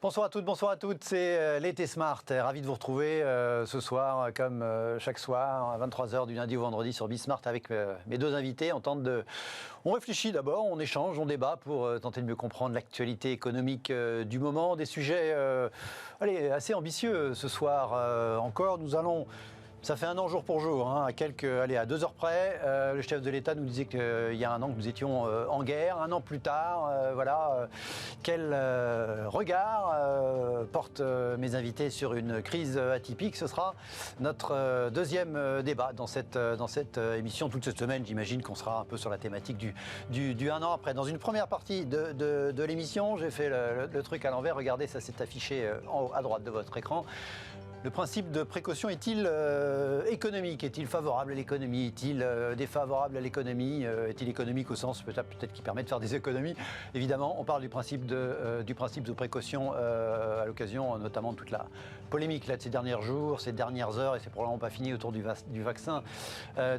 Bonsoir à toutes, bonsoir à toutes, c'est l'été Smart. Ravi de vous retrouver ce soir, comme chaque soir, à 23h du lundi au vendredi sur Bismart avec mes deux invités. On réfléchit d'abord, on échange, on débat pour tenter de mieux comprendre l'actualité économique du moment. Des sujets assez ambitieux ce soir encore. Ça fait un an jour pour jour, à 2 heures près. Le chef de l'État nous disait qu'il y a un an que nous étions en guerre. Un an plus tard, quel regard portent mes invités sur une crise atypique. Ce sera notre deuxième débat dans cette émission. Toute cette semaine, j'imagine qu'on sera un peu sur la thématique du un an après. Dans une première partie de l'émission, j'ai fait le truc à l'envers. Regardez, ça s'est affiché en haut à droite de votre écran. Le principe de précaution est-il économique? Est-il favorable à l'économie? Est-il défavorable à l'économie? Est-il économique au sens peut-être qui permet de faire des économies? Évidemment, on parle du principe de précaution à l'occasion notamment de toute la polémique de ces derniers jours, ces dernières heures, et c'est probablement pas fini autour du vaccin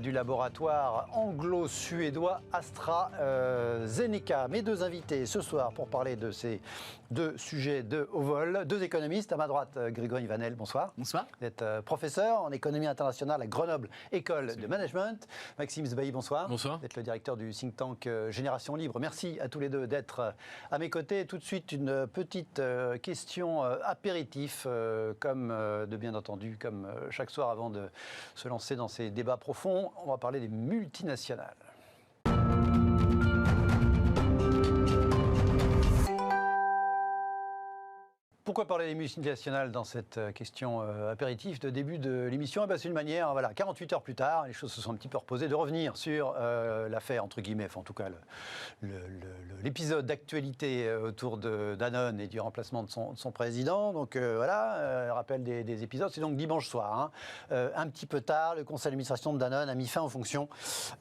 du laboratoire anglo-suédois AstraZeneca. Mes deux invités ce soir pour parler de ces deux sujets de haut vol, deux économistes. À ma droite, Grégory Vanel, bonsoir. Bonsoir. Vous êtes professeur en économie internationale à Grenoble, école de management. Maxime Sbailly, bonsoir. Bonsoir. Vous êtes le directeur du think tank Génération Libre. Merci à tous les deux d'être à mes côtés. Tout de suite, une petite question apéritif, comme chaque soir avant de se lancer dans ces débats profonds. On va parler des multinationales. Pourquoi parler des multinationales dans cette question apéritif de début de l'émission? C'est une manière, 48 heures plus tard, les choses se sont un petit peu reposées, de revenir sur l'affaire, entre guillemets, en tout cas l'épisode d'actualité autour de Danone et du remplacement de son président. Donc rappel des épisodes. C'est donc dimanche soir, un petit peu tard, le conseil d'administration de Danone a mis fin aux fonctions,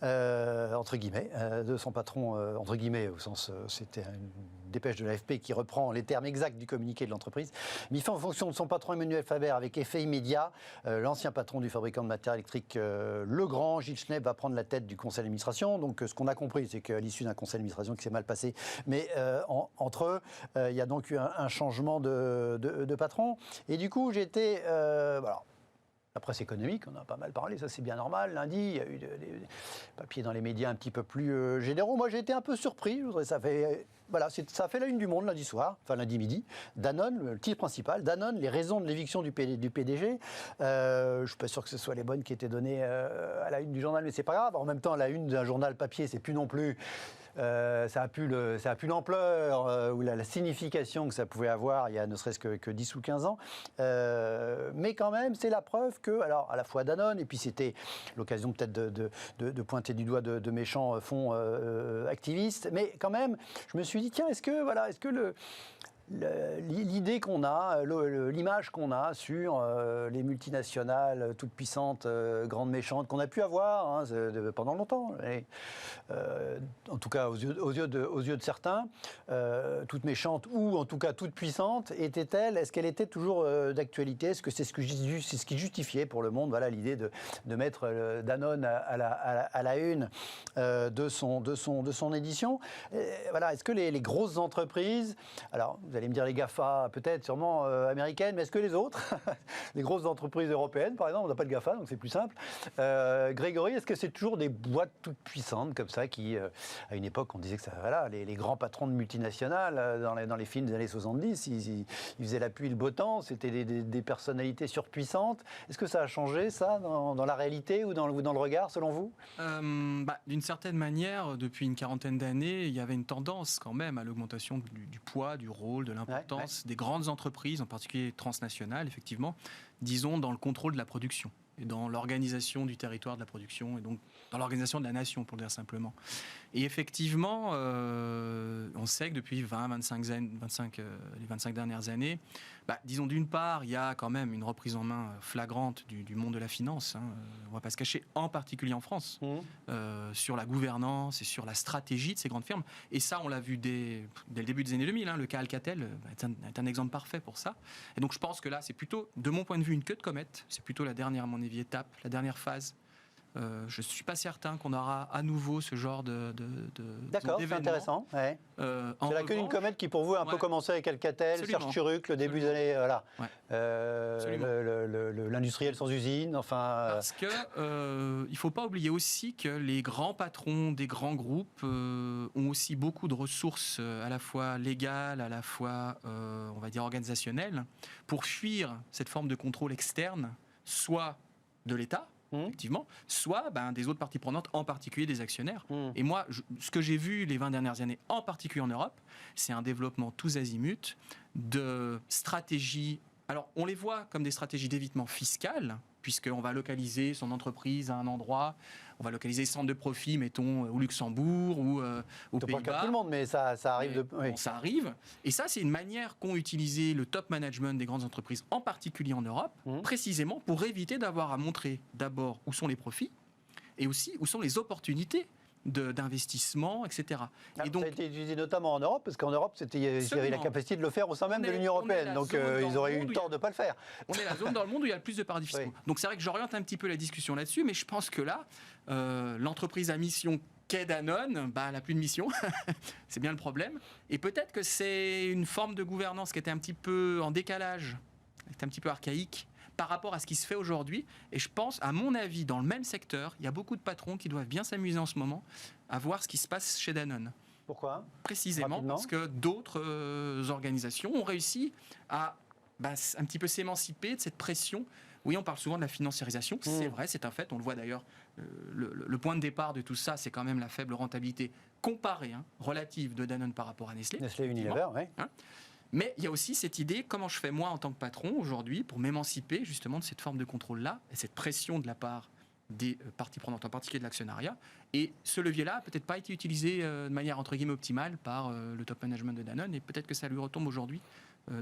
entre guillemets, de son patron, entre guillemets, au sens, c'était une dépêche de l'AFP qui reprend les termes exacts du communiqué de l'entreprise, mis fin en fonction de son patron Emmanuel Faber avec effet immédiat. L'ancien patron du fabricant de matériel électrique Legrand, Gilles Schnebbe, va prendre la tête du conseil d'administration. Donc ce qu'on a compris, c'est qu'à l'issue d'un conseil d'administration qui s'est mal passé, mais entre eux, il y a donc eu un changement de patron. Et du coup, j'étais... La presse économique, on en a pas mal parlé, ça c'est bien normal. Lundi, il y a eu des papiers dans les médias un petit peu plus généraux. Moi, j'ai été un peu surpris. Ça fait la une du Monde lundi soir, enfin lundi midi. Danone, le titre principal, Danone, les raisons de l'éviction du PDG. Je ne suis pas sûr que ce soit les bonnes qui étaient données à la une du journal, mais c'est pas grave. En même temps, la une d'un journal papier, c'est plus non plus... ça a plus l'ampleur ou la signification que ça pouvait avoir il y a ne serait-ce que 10 ou 15 ans. Mais quand même, c'est la preuve que, alors à la fois Danone, et puis c'était l'occasion peut-être de pointer du doigt de méchants fonds activistes, mais quand même, je me suis dit, tiens, est-ce que l'idée qu'on a, l'image qu'on a sur les multinationales toutes puissantes, grandes méchantes, qu'on a pu avoir pendant longtemps, en tout cas aux yeux de certains, toutes méchantes ou en tout cas toutes puissantes, est-ce qu'elle était toujours d'actualité? Est-ce que c'est ce qui justifiait pour le Monde l'idée de mettre Danone à la une de son édition? Est-ce que les grosses entreprises, alors vous allez me dire les GAFA, peut-être, sûrement américaines, mais est-ce que les autres, les grosses entreprises européennes, par exemple, on n'a pas de GAFA, donc c'est plus simple. Grégory, est-ce que c'est toujours des boîtes toutes puissantes comme ça qui, à une époque, on disait que les grands patrons de multinationales, dans les films des années 70, ils faisaient la pluie et le beau temps, c'était des personnalités surpuissantes. Est-ce que ça a changé, ça, dans la réalité ou dans le regard, selon vous? D'une certaine manière, depuis une quarantaine d'années, il y avait une tendance quand même à l'augmentation du poids, du rôle, de l'importance des grandes entreprises, en particulier transnationales, effectivement, disons, dans le contrôle de la production et dans l'organisation du territoire de la production et donc dans l'organisation de la nation, pour le dire simplement. Et effectivement, on sait que depuis les 25 dernières années, disons d'une part, il y a quand même une reprise en main flagrante du monde de la finance, on ne va pas se cacher, en particulier en France, sur la gouvernance et sur la stratégie de ces grandes firmes. Et ça, on l'a vu dès le début des années 2000, le cas Alcatel est un exemple parfait pour ça. Et donc je pense que là, c'est plutôt, de mon point de vue, une queue de comète, c'est plutôt la dernière, à mon avis, étape, la dernière phase Je ne suis pas certain qu'on aura à nouveau ce genre D'accord, c'est intéressant. Ouais. C'est la queue d'une comète qui, pour vous, a un peu commencé avec Alcatel, Serge Turruc, le début des années... Voilà. L'industriel sans usine, enfin... Parce qu'il ne faut pas oublier aussi que les grands patrons des grands groupes ont aussi beaucoup de ressources à la fois légales, à la fois, on va dire, organisationnelles, pour fuir cette forme de contrôle externe, soit de l'État, effectivement, soit des autres parties prenantes, en particulier des actionnaires. Et moi, ce que j'ai vu les 20 dernières années, en particulier en Europe, c'est un développement tous azimuts de stratégies. Alors, on les voit comme des stratégies d'évitement fiscal, puisqu'on va localiser son entreprise à un endroit, on va localiser le centre de profit, mettons, au Luxembourg ou aux Pays-Bas. Pas tout le monde, mais ça arrive. Bon, ça arrive. Et ça, c'est une manière qu'ont utilisé le top management des grandes entreprises, en particulier en Europe, précisément pour éviter d'avoir à montrer d'abord où sont les profits et aussi où sont les opportunités d'investissement, etc. Et donc, ça a été utilisé notamment en Europe, parce qu'en Europe, il y avait la capacité de le faire au sein même de l'Union européenne, donc ils auraient eu le tort de ne pas le faire. On est la zone dans le monde où il y a le plus de paradis fiscaux. Donc c'est vrai que j'oriente un petit peu la discussion là-dessus, mais je pense que là, l'entreprise à mission qu'est Danone, elle n'a plus de mission, c'est bien le problème. Et peut-être que c'est une forme de gouvernance qui était un petit peu en décalage, qui était un petit peu archaïque, par rapport à ce qui se fait aujourd'hui. Et je pense, à mon avis, dans le même secteur, il y a beaucoup de patrons qui doivent bien s'amuser en ce moment à voir ce qui se passe chez Danone. Pourquoi ? Précisément parce que d'autres organisations ont réussi à un petit peu s'émanciper de cette pression. Oui, on parle souvent de la financiarisation, c'est vrai, c'est un fait, on le voit d'ailleurs. Le point de départ de tout ça, c'est quand même la faible rentabilité comparée, relative de Danone par rapport à Nestlé. Nestlé Unilever, oui. Mais il y a aussi cette idée, comment je fais moi en tant que patron aujourd'hui pour m'émanciper justement de cette forme de contrôle-là et cette pression de la part des parties prenantes, en particulier de l'actionnariat. Et ce levier-là n'a peut-être pas été utilisé de manière entre guillemets optimale par le top management de Danone et peut-être que ça lui retombe aujourd'hui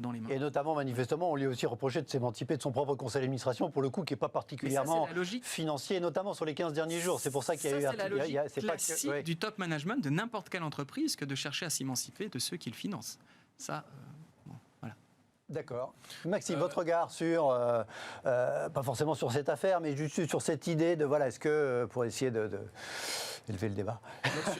dans les mains. Et notamment, manifestement, on lui a aussi reproché de s'émanciper de son propre conseil d'administration, pour le coup, qui n'est pas particulièrement financier, notamment sur les 15 derniers jours. C'est pour ça qu'il y a eu... C'est la logique classique du top management de n'importe quelle entreprise que de chercher à s'émanciper de ceux qui le financent. Ça... D'accord. Maxime, votre regard sur, pas forcément sur cette affaire, mais juste sur cette idée de, voilà, est-ce que, pour essayer d'élever le débat.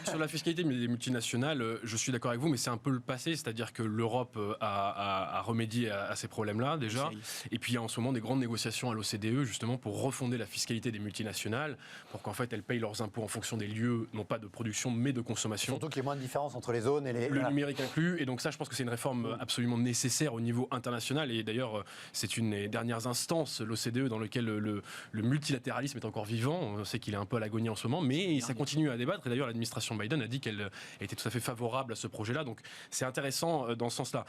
Sur la fiscalité des multinationales, je suis d'accord avec vous, mais c'est un peu le passé, c'est-à-dire que l'Europe a remédié à ces problèmes-là déjà, et puis il y a en ce moment des grandes négociations à l'OCDE, justement, pour refonder la fiscalité des multinationales, pour qu'en fait elles payent leurs impôts en fonction des lieux, non pas de production, mais de consommation. Surtout qu'il y ait moins de différence entre les zones et les... Le numérique inclus, et donc ça, je pense que c'est une réforme absolument nécessaire au niveau international, et d'ailleurs c'est une des dernières instances, l'OCDE, dans lequel le multilatéralisme est encore vivant. On sait qu'il est un peu à l'agonie en ce moment, mais ça continue à débattre, et d'ailleurs l'administration Biden a dit qu'elle était tout à fait favorable à ce projet-là, donc c'est intéressant dans ce sens-là.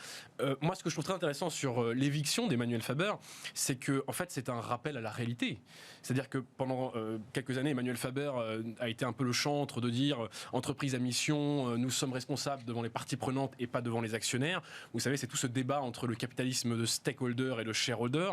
Moi, ce que je trouve très intéressant sur l'éviction d'Emmanuel Faber, c'est que en fait c'est un rappel à la réalité. C'est-à-dire que pendant quelques années, Emmanuel Faber a été un peu le chantre de dire entreprise à mission, nous sommes responsables devant les parties prenantes et pas devant les actionnaires. Vous savez, c'est tout ce débat entre le capitalisme de stakeholder et de shareholder,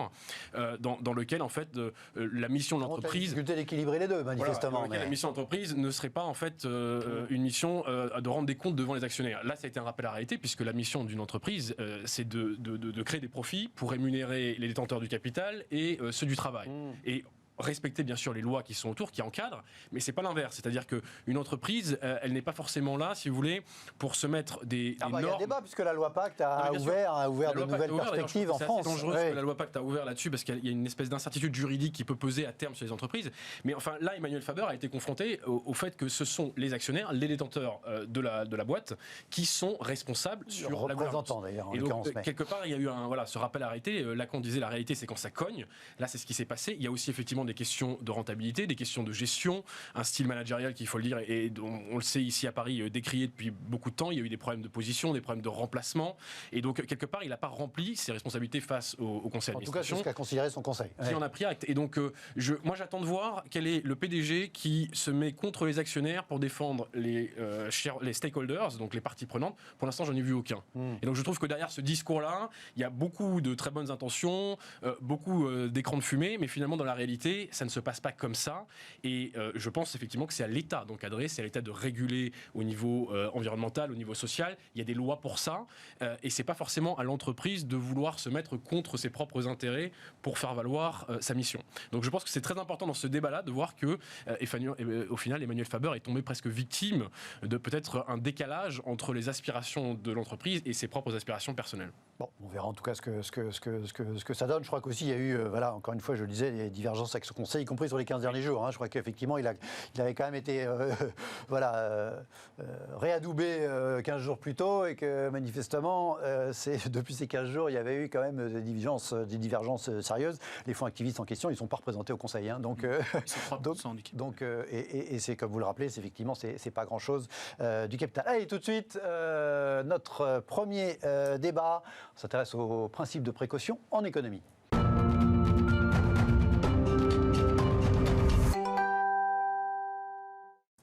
dans lequel en fait la mission de l'entreprise... La difficulté d'équilibrer les deux, manifestement. Voilà, la mission d'entreprise ne serait pas en fait une mission de rendre des comptes devant les actionnaires. Là, ça a été un rappel à la réalité, puisque la mission d'une entreprise, c'est de créer des profits pour rémunérer les détenteurs du capital et ceux du travail. Et respecter bien sûr les lois qui sont autour, qui encadrent, mais c'est pas l'inverse. C'est-à-dire qu'une entreprise, elle n'est pas forcément là, si vous voulez, pour se mettre des normes. Il y a débat, puisque la loi Pacte a ouvert de nouvelles perspectives en France. C'est dangereux que la loi Pacte a ouvert là-dessus, parce qu'il y a une espèce d'incertitude juridique qui peut peser à terme sur les entreprises. Mais enfin, là, Emmanuel Faber a été confronté au fait que ce sont les actionnaires, les détenteurs de la boîte, qui sont responsables sur la gouvernance. D'ailleurs, et donc, quelque part, il y a eu ce rappel à la réalité. Là, quand on disait la réalité, c'est quand ça cogne. Là, c'est ce qui s'est passé. Il y a aussi effectivement des questions de rentabilité, des questions de gestion, un style managérial qu'il faut le dire, et on le sait ici à Paris, décrié depuis beaucoup de temps. Il y a eu des problèmes de position, des problèmes de remplacement, et donc quelque part il n'a pas rempli ses responsabilités face au conseil d'administration. En tout cas, c'est ce qu'a considéré son conseil. Qui en a pris acte. Et donc moi j'attends de voir quel est le PDG qui se met contre les actionnaires pour défendre les stakeholders, donc les parties prenantes. Pour l'instant, j'en ai vu aucun. Et donc je trouve que derrière ce discours-là, il y a beaucoup de très bonnes intentions, beaucoup d'écrans de fumée, mais finalement dans la réalité, mais ça ne se passe pas comme ça. Et je pense effectivement que c'est à l'État d'encadrer, c'est à l'État de réguler au niveau environnemental, au niveau social. Il y a des lois pour ça. Et c'est pas forcément à l'entreprise de vouloir se mettre contre ses propres intérêts pour faire valoir sa mission. Donc je pense que c'est très important dans ce débat-là de voir que au final, Emmanuel Faber est tombé presque victime de peut-être un décalage entre les aspirations de l'entreprise et ses propres aspirations personnelles. Bon, on verra en tout cas ce que ça donne. Je crois qu'aussi il y a eu, encore une fois, je le disais, des divergences avec ce Conseil, y compris sur les 15 derniers jours. Je crois qu'effectivement, il avait quand même été réadoubé 15 jours plus tôt et que manifestement, depuis ces 15 jours, il y avait eu quand même des divergences sérieuses. Les fonds activistes en question, ils ne sont pas représentés au Conseil. Et c'est comme vous le rappelez, effectivement, c'est pas grand-chose du capital. Allez, tout de suite, notre premier débat. On s'intéresse au principe de précaution en économie.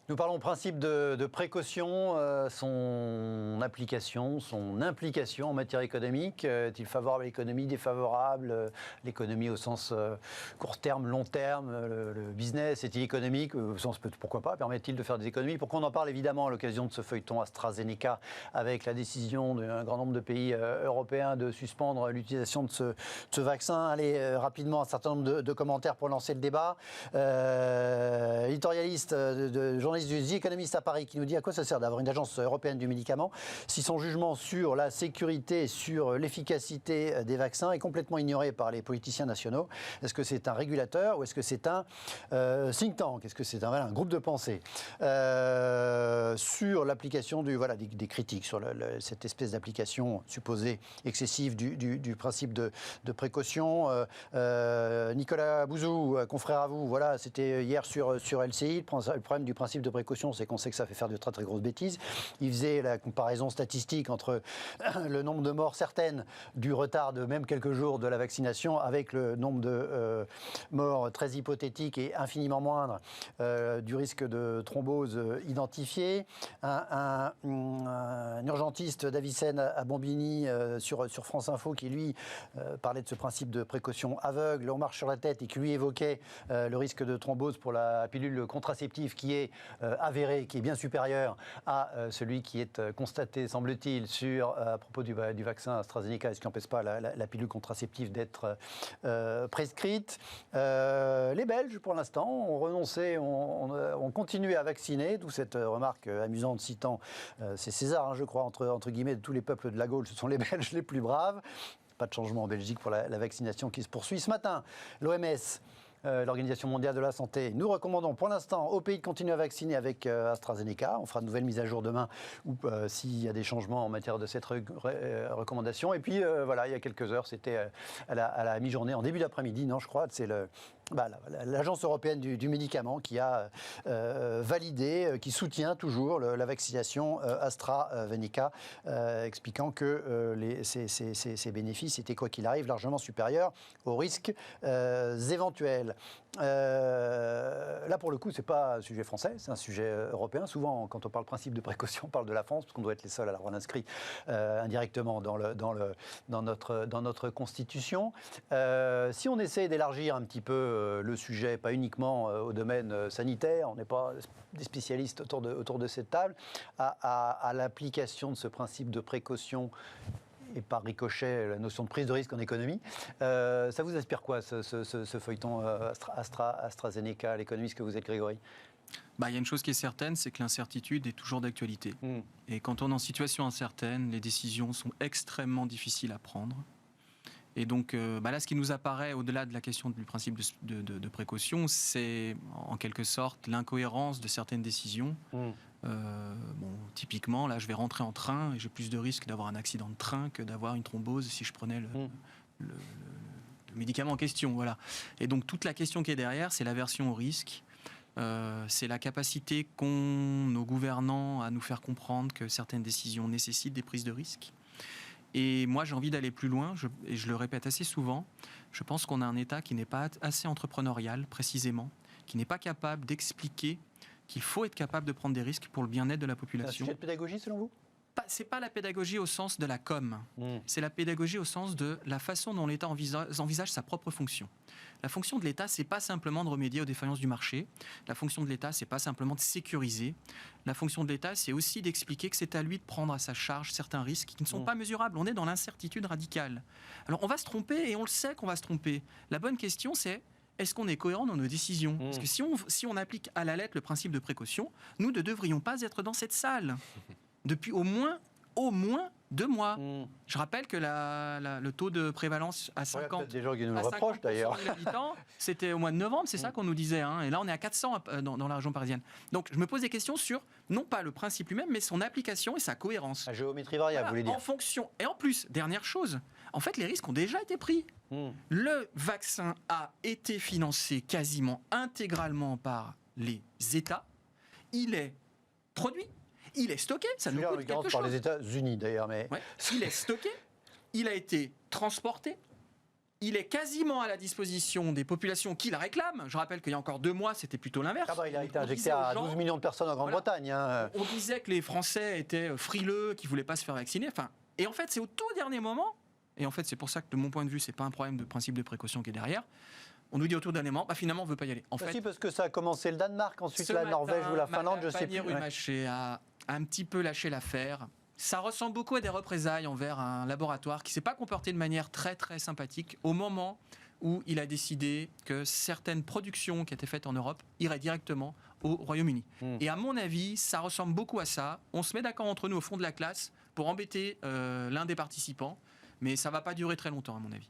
Nous parlons principe de précaution, son application, son implication en matière économique. Est-il favorable à l'économie, défavorable? L'économie au sens court terme, long terme, le business, est-il économique? Au sens pourquoi pas? Permet-il de faire des économies? Pourquoi on en parle évidemment à l'occasion de ce feuilleton AstraZeneca avec la décision d'un grand nombre de pays européens de suspendre l'utilisation de ce vaccin? Allez, rapidement, un certain nombre de commentaires pour lancer le débat. Éditorialiste, journaliste du The Economist à Paris qui nous dit à quoi ça sert d'avoir une agence européenne du médicament si son jugement sur la sécurité, sur l'efficacité des vaccins est complètement ignoré par les politiciens nationaux. Est-ce que c'est un régulateur ou est-ce que c'est un think tank? Est-ce que c'est un groupe de pensée sur l'application des critiques sur cette espèce d'application supposée excessive du principe de précaution? Nicolas Bouzou, confrère à vous, voilà, c'était hier sur LCI. Le problème du principe de précaution, c'est qu'on sait que ça fait faire de très très grosses bêtises. Il faisait la comparaison statistique entre le nombre de morts certaines du retard de même quelques jours de la vaccination avec le nombre de morts très hypothétiques et infiniment moindres du risque de thrombose identifié. Un urgentiste d'Avicenne à Bombigny sur France Info qui lui parlait de ce principe de précaution aveugle, on marche sur la tête, et qui lui évoquait le risque de thrombose pour la pilule contraceptive qui est avéré, qui est bien supérieur à celui qui est constaté, semble-t-il, à propos du vaccin AstraZeneca, ce qui n'empêche pas la pilule contraceptive d'être prescrite. Les Belges, pour l'instant, ont renoncé, ont continué à vacciner, d'où cette remarque amusante citant, c'est César, je crois, entre guillemets, de tous les peuples de la Gaule, ce sont les Belges les plus braves. Pas de changement en Belgique pour la vaccination qui se poursuit. Ce matin, l'OMS, l'Organisation mondiale de la santé, nous recommandons pour l'instant aux pays de continuer à vacciner avec AstraZeneca. On fera de nouvelles mises à jour demain ou s'il y a des changements en matière de cette recommandation. Et puis il y a quelques heures, c'était à la mi-journée, en début d'après-midi, je crois, c'est l'Agence européenne du médicament qui a validé, qui soutient toujours la vaccination AstraZeneca, expliquant que ces bénéfices étaient, quoi qu'il arrive, largement supérieurs aux risques éventuels. Là, pour le coup, ce n'est pas un sujet français, c'est un sujet européen. Souvent, quand on parle principe de précaution, on parle de la France, parce qu'on doit être les seuls à l'avoir inscrit indirectement dans notre Constitution. Si on essaie d'élargir un petit peu le sujet, pas uniquement au domaine sanitaire, on n'est pas des spécialistes autour de cette table, à l'application de ce principe de précaution et par ricochet la notion de prise de risque en économie. Ça vous inspire quoi, ce feuilleton AstraZeneca, l'économiste que vous êtes, Grégory? Il y a une chose qui est certaine, c'est que l'incertitude est toujours d'actualité. Et quand on est en situation incertaine, les décisions sont extrêmement difficiles à prendre. Et donc là, ce qui nous apparaît, au-delà de la question du principe de précaution, c'est en quelque sorte l'incohérence de certaines décisions. Typiquement, là, je vais rentrer en train et j'ai plus de risques d'avoir un accident de train que d'avoir une thrombose si je prenais le médicament en question. Voilà. Et donc, toute la question qui est derrière, c'est l'aversion au risque. C'est la capacité qu'ont nos gouvernants à nous faire comprendre que certaines décisions nécessitent des prises de risques. Et moi, j'ai envie d'aller plus loin, et je le répète assez souvent, je pense qu'on a un État qui n'est pas assez entrepreneurial, précisément, qui n'est pas capable d'expliquer qu'il faut être capable de prendre des risques pour le bien-être de la population. C'est un sujet de pédagogie, selon vous ? c'est pas la pédagogie au sens de la com. C'est la pédagogie au sens de la façon dont l'État envisage sa propre fonction. La fonction de l'État, c'est pas simplement de remédier aux défaillances du marché. La fonction de l'État, c'est pas simplement de sécuriser. La fonction de l'État, c'est aussi d'expliquer que c'est à lui de prendre à sa charge certains risques qui ne sont pas mesurables. On est dans l'incertitude radicale. Alors, on va se tromper et on le sait qu'on va se tromper. La bonne question, c'est est-ce qu'on est cohérent dans nos décisions ? Parce que si on applique à la lettre le principe de précaution, nous ne devrions pas être dans cette salle depuis au moins 2 mois. Je rappelle que le taux de prévalence à 50, des gens qui nous le reprochent d'ailleurs. C'était au mois de novembre, c'est ça qu'on nous disait. Et là, on est à 400 dans la région parisienne. Donc, je me pose des questions sur, non pas le principe lui-même, mais son application et sa cohérence. La géométrie variable, vous voulez dire. En fonction. Et en plus, dernière chose, en fait, les risques ont déjà été pris. Le vaccin a été financé quasiment intégralement par les États. Il est produit. Il est stocké, ça nous coûte quelque chose. Par les États-Unis d'ailleurs, mais il est stocké, il a été transporté, il est quasiment à la disposition des populations qui la réclament. Je rappelle qu'il y a encore 2 mois, c'était plutôt l'inverse. Il a été injecté à 12 millions de personnes en Grande-Bretagne. On disait que les Français étaient frileux, qu'ils ne voulaient pas se faire vacciner. Et en fait, c'est au tout dernier moment, et en fait, c'est pour ça que de mon point de vue, ce n'est pas un problème de principe de précaution qui est derrière. On nous dit autour d'un élément, finalement on ne veut pas y aller. En fait, parce que ça a commencé le Danemark, ensuite la Norvège ou la Finlande, je sais plus. Rumacher a un petit peu lâché l'affaire. Ça ressemble beaucoup à des représailles envers un laboratoire qui ne s'est pas comporté de manière très très sympathique au moment où il a décidé que certaines productions qui étaient faites en Europe iraient directement au Royaume-Uni. Et à mon avis, ça ressemble beaucoup à ça. On se met d'accord entre nous au fond de la classe pour embêter l'un des participants, mais ça ne va pas durer très longtemps à mon avis.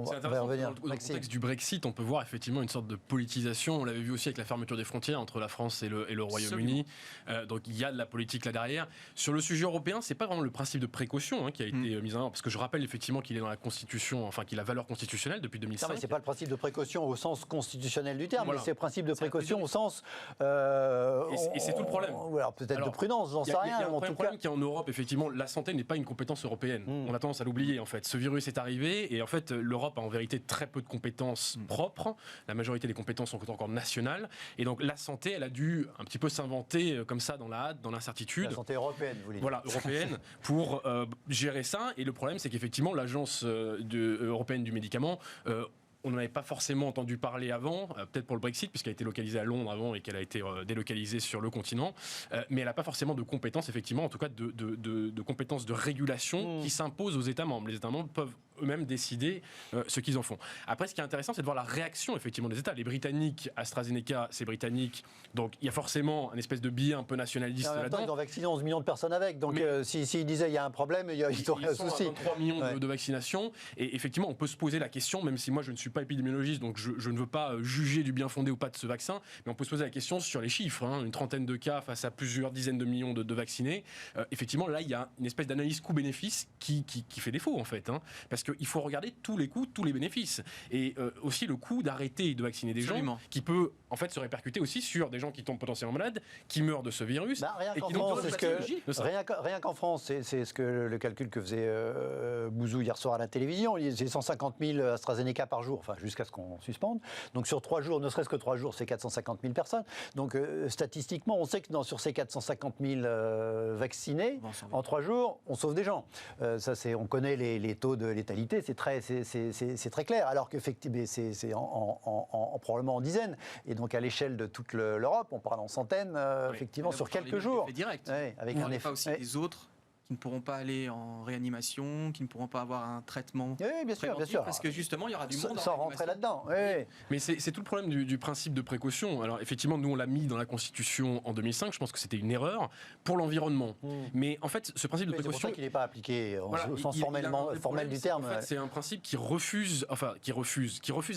C'est intéressant, dans le contexte du Brexit, on peut voir effectivement une sorte de politisation. On l'avait vu aussi avec la fermeture des frontières entre la France et le Royaume-Uni. Donc il y a de la politique là derrière. Sur le sujet européen, c'est pas vraiment le principe de précaution qui a été mis en avant, parce que je rappelle effectivement qu'il est dans la Constitution, enfin qu'il a valeur constitutionnelle depuis 2005. Non, mais c'est pas le principe de précaution au sens constitutionnel du terme, mais c'est le principe de précaution au sens. Et c'est tout le problème. Alors peut-être de prudence, j'en sais rien. Il y a un problème qui est en Europe, effectivement, la santé n'est pas une compétence européenne. On a tendance à l'oublier en fait. Ce virus est arrivé et en fait l'Europe a en vérité très peu de compétences propres. La majorité des compétences sont encore nationales. Et donc la santé, elle a dû un petit peu s'inventer comme ça dans la hâte, dans l'incertitude. La santé européenne, vous voulez dire. Voilà, européenne, pour gérer ça. Et le problème, c'est qu'effectivement, l'agence européenne du médicament... on n'en avait pas forcément entendu parler avant, peut-être pour le Brexit, puisqu'elle a été localisée à Londres avant et qu'elle a été délocalisée sur le continent, mais elle n'a pas forcément de compétences, effectivement, en tout cas de compétences de régulation qui s'imposent aux États membres. Les États membres peuvent eux-mêmes décider ce qu'ils en font. Après, ce qui est intéressant, c'est de voir la réaction, effectivement, des États. Les Britanniques, AstraZeneca, c'est britannique, donc il y a forcément un espèce de biais un peu nationaliste là-dedans. Ils ont vacciné 11 millions de personnes avec, donc s'ils disaient il y a un problème, il y aurait un souci. Ils sont à 23 millions de vaccinations, et effectivement, on peut se poser la question, même si moi je ne suis pas épidémiologiste, donc je ne veux pas juger du bien fondé ou pas de ce vaccin, mais on peut se poser la question sur les chiffres, une trentaine de cas face à plusieurs dizaines de millions de vaccinés. Effectivement, là, il y a une espèce d'analyse coût-bénéfice qui fait défaut, en fait, parce qu'il faut regarder tous les coûts, tous les bénéfices, et aussi le coût d'arrêter de vacciner des gens, qui peut en fait se répercuter aussi sur des gens qui tombent potentiellement malades, qui meurent de ce virus. Rien qu'en France, c'est ce que le calcul que faisait Bouzou hier soir à la télévision, c'est 150 000 AstraZeneca par jour, enfin jusqu'à ce qu'on suspende. Donc sur 3 jours, ne serait-ce que 3 jours, c'est 450 000 personnes. Donc statistiquement, on sait que sur ces 450 000 vaccinés, en 3 jours, on sauve des gens. On connaît les taux de létalité, c'est très clair. Alors qu'effectivement, c'est probablement en dizaines. Et donc à l'échelle de toute l'Europe, on parle en centaines, effectivement, sur quelques jours. Direct. Ouais, avec un effet. Pas aussi des autres qui ne pourront pas aller en réanimation, qui ne pourront pas avoir un traitement bien sûr. Parce que justement, il y aura du monde sans rentrer là-dedans. Oui. Mais c'est tout le problème du principe de précaution. Alors effectivement, nous on l'a mis dans la Constitution en 2005, je pense que c'était une erreur pour l'environnement. Mais en fait, ce principe de précaution... C'est pour ça qu'il n'est pas appliqué au sens formel du terme. En fait, c'est un principe qui refuse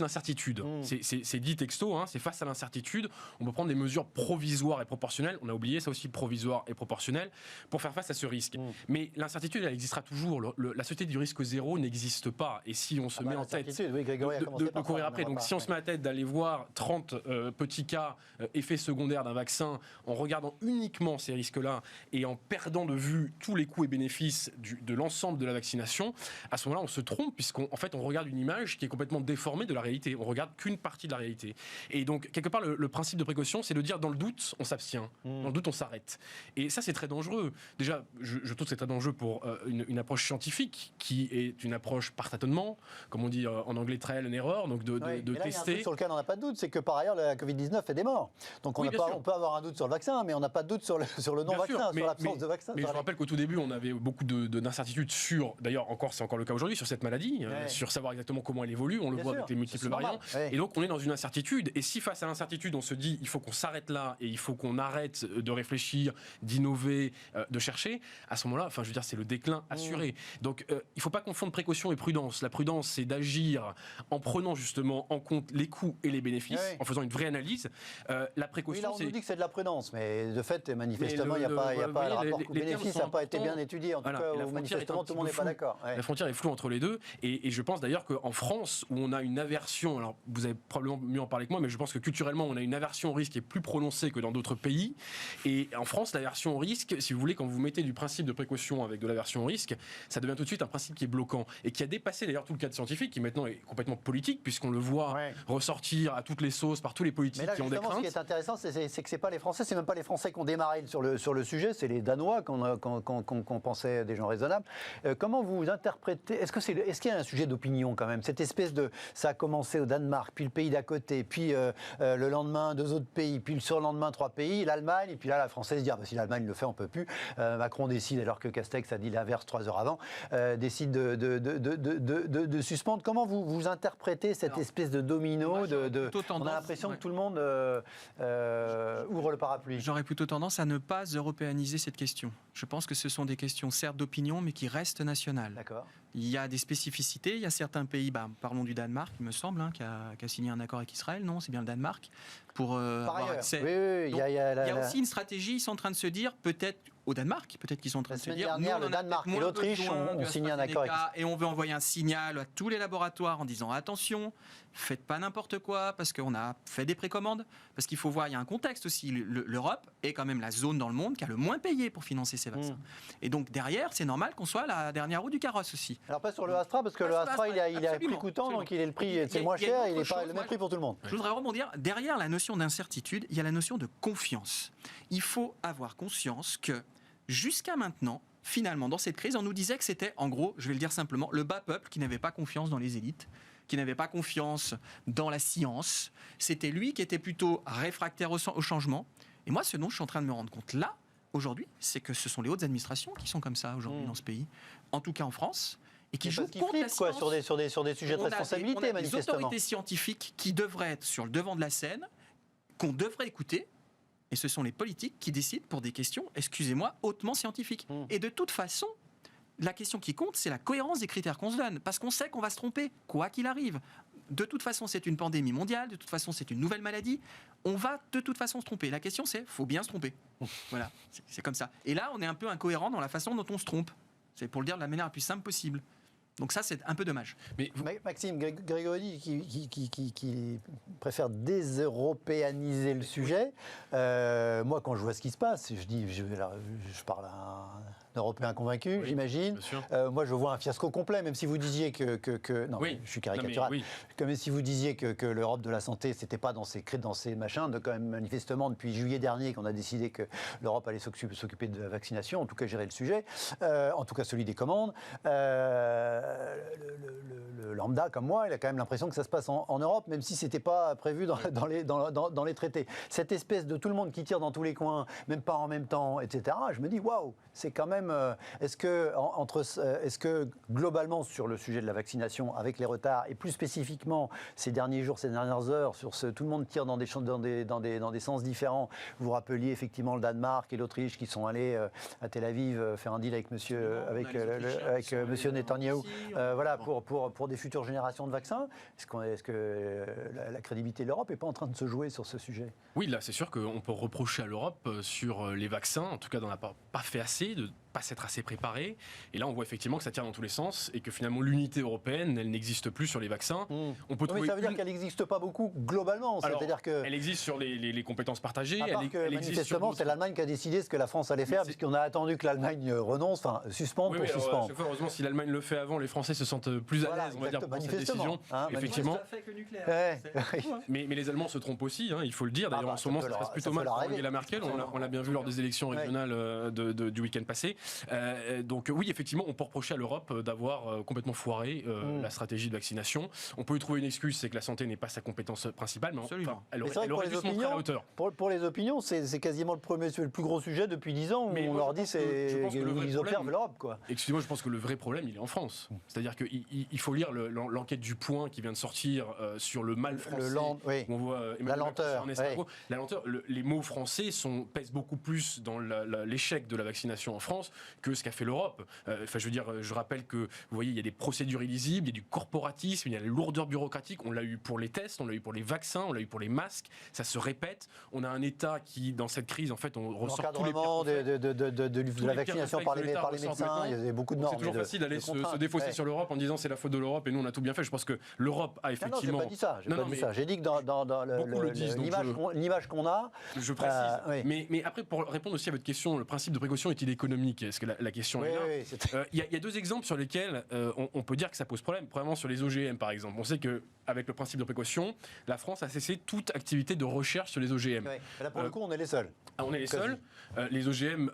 l'incertitude. C'est dit texto, c'est face à l'incertitude, on peut prendre des mesures provisoires et proportionnelles. On a oublié ça aussi, provisoire et proportionnel, pour faire face à ce risque. Mais l'incertitude, elle existera toujours. La société du risque zéro n'existe pas. Et si on se met en tête de courir après, donc si on se met à tête d'aller voir 30 petits cas effets secondaires d'un vaccin en regardant uniquement ces risques-là et en perdant de vue tous les coûts et bénéfices de l'ensemble de la vaccination, à ce moment-là, on se trompe puisqu'on fait, on regarde une image qui est complètement déformée de la réalité. On regarde qu'une partie de la réalité. Et donc, quelque part, le principe de précaution, c'est de dire dans le doute, on s'abstient. Dans le doute, on s'arrête. Et ça, c'est très dangereux. Déjà, je trouve que c'est très dangereux pour une approche scientifique qui est une approche par tâtonnement, comme on dit en anglais, trial and error, donc de mais là, tester. Il y a un truc sur lequel on n'a pas de doute, c'est que par ailleurs, la Covid-19 fait des morts. Donc on peut avoir un doute sur le vaccin, mais on n'a pas de doute sur le non-vaccin, sur l'absence de vaccin. Mais je rappelle qu'au tout début, on avait beaucoup d'incertitudes sur, d'ailleurs, c'est encore le cas aujourd'hui, sur cette maladie, sur savoir exactement comment elle évolue. On le voit avec les multiples variants. Et donc, on est dans une incertitude. Et si face à l'incertitude, on se dit, il faut qu'on s'arrête là et il faut qu'on arrête de réfléchir, d'innover, de chercher, à ce moment-là, enfin, je veux dire, c'est le déclin assuré. Donc, il ne faut pas confondre précaution et prudence. La prudence, c'est d'agir en prenant justement en compte les coûts et les bénéfices, en faisant une vraie analyse. La précaution, on nous dit que c'est de la prudence, mais de fait, manifestement, il n'y a pas le rapport coût-bénéfice, ça n'a pas été bien étudié. En tout cas, manifestement, tout le monde n'est pas d'accord. La frontière est floue entre les deux. Et je pense d'ailleurs qu'en France, où on a une aversion, alors vous avez probablement mieux en parler que moi, mais je pense que culturellement, on a une aversion au risque qui est plus prononcée que dans d'autres pays. Et en France, l'aversion au risque, si vous voulez, quand vous mettez du principe de précaution avec de l'aversion au risque, ça devient tout de suite un principe qui est bloquant et qui a dépassé d'ailleurs tout le cadre scientifique, qui maintenant est complètement politique, puisqu'on le voit ressortir à toutes les sauces par tous les politiques qui ont des craintes. Ce qui est intéressant, c'est que c'est pas les Français, c'est même pas les Français qui ont démarré sur le sujet, c'est les Danois qu'on pensait des gens raisonnables. Comment vous interprétez, est-ce qu'il y a un sujet d'opinion quand même, cette espèce de, ça a commencé au Danemark, puis le pays d'à côté, puis le lendemain 2 autres pays, puis le surlendemain 3 pays, l'Allemagne, et puis là la Française dit si l'Allemagne le fait, on peut plus. Macron décide, alors que Castex a dit l'inverse 3 heures avant, décide de suspendre. Comment vous interprétez cette espèce de domino on a l'impression que tout le monde ouvre le parapluie. J'aurais plutôt tendance à ne pas européaniser cette question. Je pense que ce sont des questions certes d'opinion, mais qui restent nationales. D'accord. Il y a des spécificités. Il y a certains pays, parlons du Danemark, il me semble, qui a signé un accord avec Israël. Non, c'est bien le Danemark. Pour avoir accès. Oui, il y a aussi une stratégie. Ils sont en train de se dire, peut-être au Danemark, peut-être qu'ils sont en train de se dire. Dernière, le Danemark et l'Autriche ont signé un accord avec Israël. Et on veut envoyer un signal à tous les laboratoires en disant attention, faites pas n'importe quoi, parce qu'on a fait des précommandes. Parce qu'il faut voir, il y a un contexte aussi. L'Europe est quand même la zone dans le monde qui a le moins payé pour financer ces vaccins. Et donc derrière, c'est normal qu'on soit la dernière roue du carrosse aussi. Alors pas sur le Astra, parce que le Astra, il a prix coûtant, donc il est le prix, c'est le moins cher, il n'est pas le même prix pour tout le monde. Je voudrais rebondir. Derrière la notion d'incertitude, il y a la notion de confiance. Il faut avoir conscience que jusqu'à maintenant, finalement, dans cette crise, on nous disait que c'était, en gros, je vais le dire simplement, le bas peuple qui n'avait pas confiance dans les élites, qui n'avait pas confiance dans la science. C'était lui qui était plutôt réfractaire au changement. Et moi, ce dont je suis en train de me rendre compte là, aujourd'hui, c'est que ce sont les hautes administrations qui sont comme ça aujourd'hui dans ce pays, en tout cas en France, et qui jouent contre la science. Sur des sujets de responsabilité, manifestement. Des autorités scientifiques qui devraient être sur le devant de la scène, qu'on devrait écouter. Et ce sont les politiques qui décident pour des questions, excusez-moi, hautement scientifiques. Et de toute façon, la question qui compte, c'est la cohérence des critères qu'on se donne. Parce qu'on sait qu'on va se tromper, quoi qu'il arrive. De toute façon, c'est une pandémie mondiale, de toute façon, c'est une nouvelle maladie. On va de toute façon se tromper. La question, c'est, faut bien se tromper. Voilà, c'est comme ça. Et là, on est un peu incohérent dans la façon dont on se trompe. C'est pour le dire de la manière la plus simple possible. Donc ça, c'est un peu dommage. Mais Maxime, Grégory qui préfère déseuropéaniser le sujet. Moi, quand je vois ce qui se passe, je parle à un Européen convaincu, j'imagine. Moi, je vois un fiasco complet, même si vous disiez que non, je suis caricatural. Même si vous disiez que l'Europe de la santé, c'était pas dans ces machins, quand même manifestement depuis juillet dernier qu'on a décidé que l'Europe allait s'occuper de la vaccination, en tout cas gérer le sujet, en tout cas celui des commandes. Le lambda comme moi, il a quand même l'impression que ça se passe en Europe, même si c'était pas prévu dans les traités. Cette espèce de tout le monde qui tire dans tous les coins, même pas en même temps, etc. Je me dis waouh, c'est quand même. Est-ce que globalement sur le sujet de la vaccination, avec les retards et plus spécifiquement ces derniers jours, ces dernières heures, tout le monde tire dans des sens différents. Vous vous rappeliez effectivement le Danemark et l'Autriche qui sont allés à Tel Aviv faire un deal avec Monsieur Netanyahou. Voilà, pour des futures générations de vaccins. Est-ce que la crédibilité de l'Europe n'est pas en train de se jouer sur ce sujet ? Oui, là, c'est sûr qu'on peut reprocher à l'Europe sur les vaccins, en tout cas d'en avoir pas fait assez, pas s'être assez préparé. Et là, on voit effectivement que ça tire dans tous les sens et que finalement l'unité européenne, elle n'existe plus sur les vaccins. On peut trouver ça veut dire qu'elle n'existe pas beaucoup globalement. C'est-à-dire que elle existe sur les compétences partagées. Manifestement, c'est l'Allemagne qui a décidé ce que la France allait faire, puisqu'on a attendu que l'Allemagne renonce, enfin suspende pour suspendre. Chaque fois, heureusement, si l'Allemagne le fait avant, les Français se sentent plus à l'aise, on va dire, pour cette décision. Effectivement. Mais les Allemands se trompent aussi, il faut le dire. D'ailleurs, en ce moment, ça se passe plutôt mal pour Angela Merkel. On l'a bien vu lors des élections régionales du week-end passé. Donc oui, effectivement, on peut reprocher à l'Europe d'avoir complètement foiré la stratégie de vaccination. On peut y trouver une excuse, c'est que la santé n'est pas sa compétence principale, mais elle aurait dû se montrer à la hauteur. Pour les opinions, c'est quasiment le plus gros sujet depuis 10 ans où on leur dit qu'ils observent l'Europe, quoi. Excusez-moi, je pense que le vrai problème, il est en France. C'est-à-dire qu'il faut lire l'enquête du Point qui vient de sortir sur le mal français. On voit la lenteur. La lenteur. Les mots français pèsent beaucoup plus dans l'échec de la vaccination en France que ce qu'a fait l'Europe. Je rappelle que, vous voyez, il y a des procédures illisibles, il y a du corporatisme, il y a la lourdeur bureaucratique. On l'a eu pour les tests, on l'a eu pour les vaccins, on l'a eu pour les masques. Ça se répète. On a un État qui, dans cette crise, en fait, on ressort tous les pires de la vaccination par les médecins. Il y a beaucoup de normes. C'est toujours facile d'aller se défausser sur l'Europe en disant c'est la faute de l'Europe et nous on a tout bien fait. Je pense que l'Europe a effectivement. Non, j'ai pas dit ça. J'ai dit que dans l'image qu'on a. Je précise. Mais après, pour répondre aussi à votre question, le principe de précaution est-il économique? Est-ce que la question est là? Il y a deux exemples sur lesquels on peut dire que ça pose problème. Premièrement, sur les OGM, par exemple. On sait qu'avec le principe de précaution, la France a cessé toute activité de recherche sur les OGM. Là, pour le coup, on est les seuls. On est les seuls. Les OGM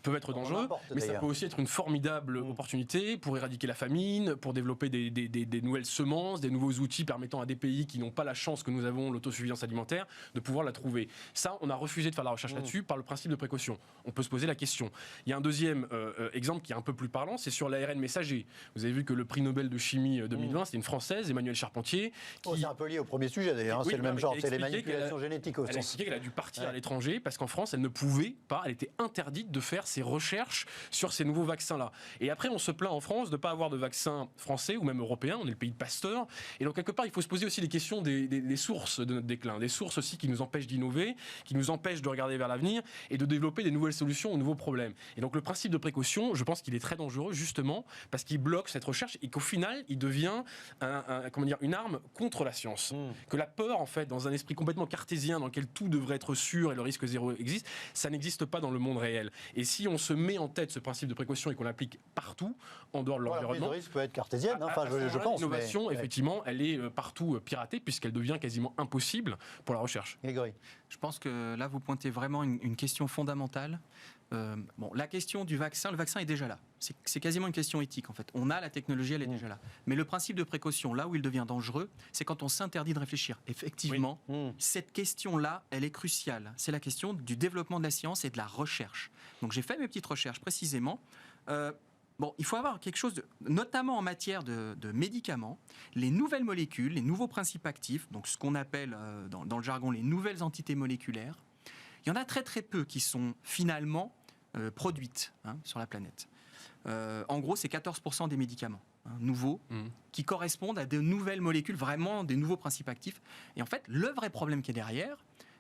peuvent être dangereux, mais ça peut aussi être une formidable opportunité pour éradiquer la famine, pour développer des nouvelles semences, des nouveaux outils permettant à des pays qui n'ont pas la chance que nous avons, l'autosuffisance alimentaire, de pouvoir la trouver. Ça, on a refusé de faire la recherche là-dessus par le principe de précaution. On peut se poser la question. Il y a un deuxième exemple qui est un peu plus parlant, c'est sur l'ARN messager. Vous avez vu que le prix Nobel de chimie 2020, c'est une Française, Emmanuelle Charpentier. C'est un peu lié au premier sujet d'ailleurs, c'est le même genre, c'est les manipulations génétiques aussi. Elle a expliqué qu'elle a dû partir à l'étranger parce qu'en France, elle ne pouvait pas, elle était interdite de faire ses recherches sur ces nouveaux vaccins-là. Et après, on se plaint en France de ne pas avoir de vaccins français ou même européens, on est le pays de Pasteur. Et donc, quelque part, il faut se poser aussi les questions des sources de notre déclin, des sources aussi qui nous empêchent d'innover, qui nous empêchent de regarder vers l'avenir et de développer des nouvelles solutions aux nouveaux problèmes. Et donc, le principe de précaution, je pense qu'il est très dangereux, justement, parce qu'il bloque cette recherche et qu'au final, il devient une arme contre la science. Que la peur, en fait, dans un esprit complètement cartésien dans lequel tout devrait être sûr et le risque zéro existe, ça n'existe pas dans le monde réel. Et si on se met en tête ce principe de précaution et qu'on l'applique partout, en dehors de l'environnement... La prise de risque peut être cartésienne, je pense. L'innovation, effectivement, elle est partout piratée puisqu'elle devient quasiment impossible pour la recherche. Grégory. Je pense que là, vous pointez vraiment une question fondamentale. La question du vaccin, le vaccin est déjà là. C'est quasiment une question éthique, en fait. On a la technologie, elle est déjà là. Mais le principe de précaution, là où il devient dangereux, c'est quand on s'interdit de réfléchir. Effectivement, cette question-là, elle est cruciale. C'est la question du développement de la science et de la recherche. Donc, j'ai fait mes petites recherches précisément. Il faut avoir quelque chose, notamment en matière de médicaments, les nouvelles molécules, les nouveaux principes actifs, donc ce qu'on appelle dans le jargon les nouvelles entités moléculaires. Il y en a très très peu qui sont finalement produites sur la planète. En gros, c'est 14% des médicaments nouveaux qui correspondent à de nouvelles molécules, vraiment des nouveaux principes actifs. Et en fait, le vrai problème qui est derrière,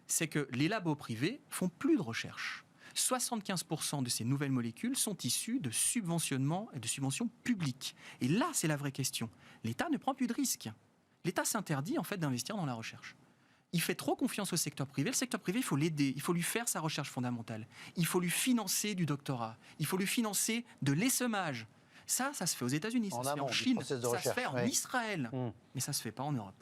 c'est que les labos privés font plus de recherche. 75% de ces nouvelles molécules sont issues de subventionnements et de subventions publiques. Et là, c'est la vraie question. L'État ne prend plus de risques. L'État s'interdit en fait d'investir dans la recherche. Il fait trop confiance au secteur privé. Le secteur privé, il faut l'aider. Il faut lui faire sa recherche fondamentale. Il faut lui financer du doctorat. Il faut lui financer de l'essaimage. Ça se fait aux États-Unis, ça se fait en Chine, ça se fait en Israël. Mais ça ne se fait pas en Europe.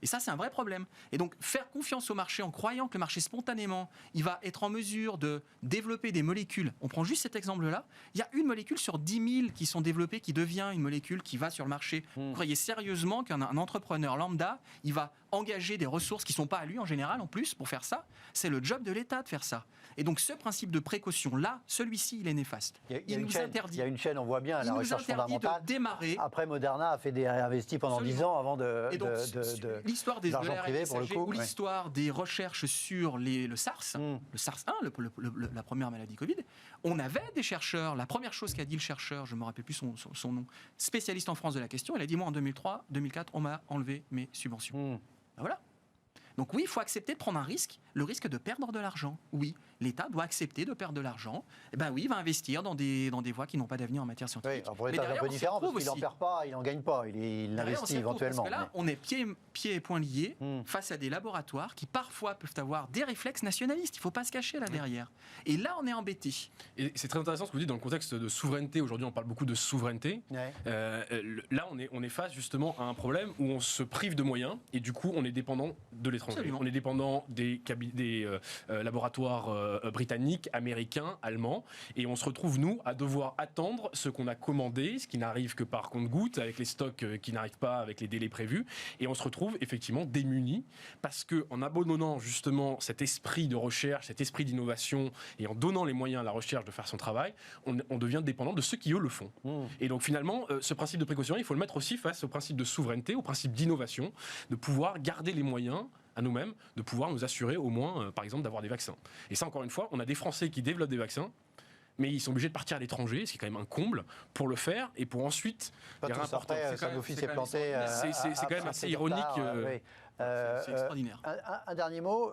Et ça, c'est un vrai problème. Et donc, faire confiance au marché en croyant que le marché, spontanément, il va être en mesure de développer des molécules. On prend juste cet exemple-là. Il y a une molécule sur 10 000 qui sont développées, qui devient une molécule qui va sur le marché. Vous croyez sérieusement qu'un entrepreneur lambda, il va engager des ressources qui ne sont pas à lui, en général, en plus, pour faire ça? C'est le job de l'État de faire ça. Et donc, ce principe de précaution-là, celui-ci, il est néfaste. Il nous interdit. Il y a une chaîne, on voit bien, la recherche fondamentale. De démarrer. Après, Moderna a investi pendant 10 ans avant de... L'histoire de l'ARN messager ou l'histoire des recherches sur le SARS, le SARS-1, la première maladie Covid, on avait des chercheurs, la première chose qu'a dit le chercheur, je ne me rappelle plus son nom, spécialiste en France de la question, il a dit, moi en 2003, 2004, on m'a enlevé mes subventions. Ben voilà. Donc oui, il faut accepter de prendre un risque, le risque de perdre de l'argent. Oui, l'État doit accepter de perdre de l'argent. Eh ben oui, il va investir dans des voies qui n'ont pas d'avenir en matière scientifique. Oui, alors pour l'État, c'est un peu différent parce qu'il n'en perd pas, il n'en gagne pas, il investit éventuellement. Parce que là, on est pieds et poings liés face à des laboratoires qui parfois peuvent avoir des réflexes nationalistes. Il ne faut pas se cacher là derrière. Et là, on est embêté. Et c'est très intéressant ce que vous dites dans le contexte de souveraineté. Aujourd'hui, on parle beaucoup de souveraineté. Ouais. Là, on est face justement à un problème où on se prive de moyens et du coup, on est dépendant de l'étranger. Absolument. On est dépendant des laboratoires britanniques, américains, allemands, et on se retrouve, nous, à devoir attendre ce qu'on a commandé, ce qui n'arrive que par compte-gouttes, avec les stocks qui n'arrivent pas avec les délais prévus, et on se retrouve effectivement démunis, parce qu'en abandonnant justement cet esprit de recherche, cet esprit d'innovation, et en donnant les moyens à la recherche de faire son travail, on devient dépendant de ceux qui, eux, le font. Et donc finalement, ce principe de précaution, il faut le mettre aussi face au principe de souveraineté, au principe d'innovation, de pouvoir garder les moyens à nous-mêmes, de pouvoir nous assurer au moins, par exemple, d'avoir des vaccins. Et ça, encore une fois, on a des Français qui développent des vaccins, mais ils sont obligés de partir à l'étranger, ce qui est quand même un comble, pour le faire, et pour ensuite... Pas tous après, Sanofi s'est planté... C'est quand même assez ironique. Oui. C'est extraordinaire. Un dernier mot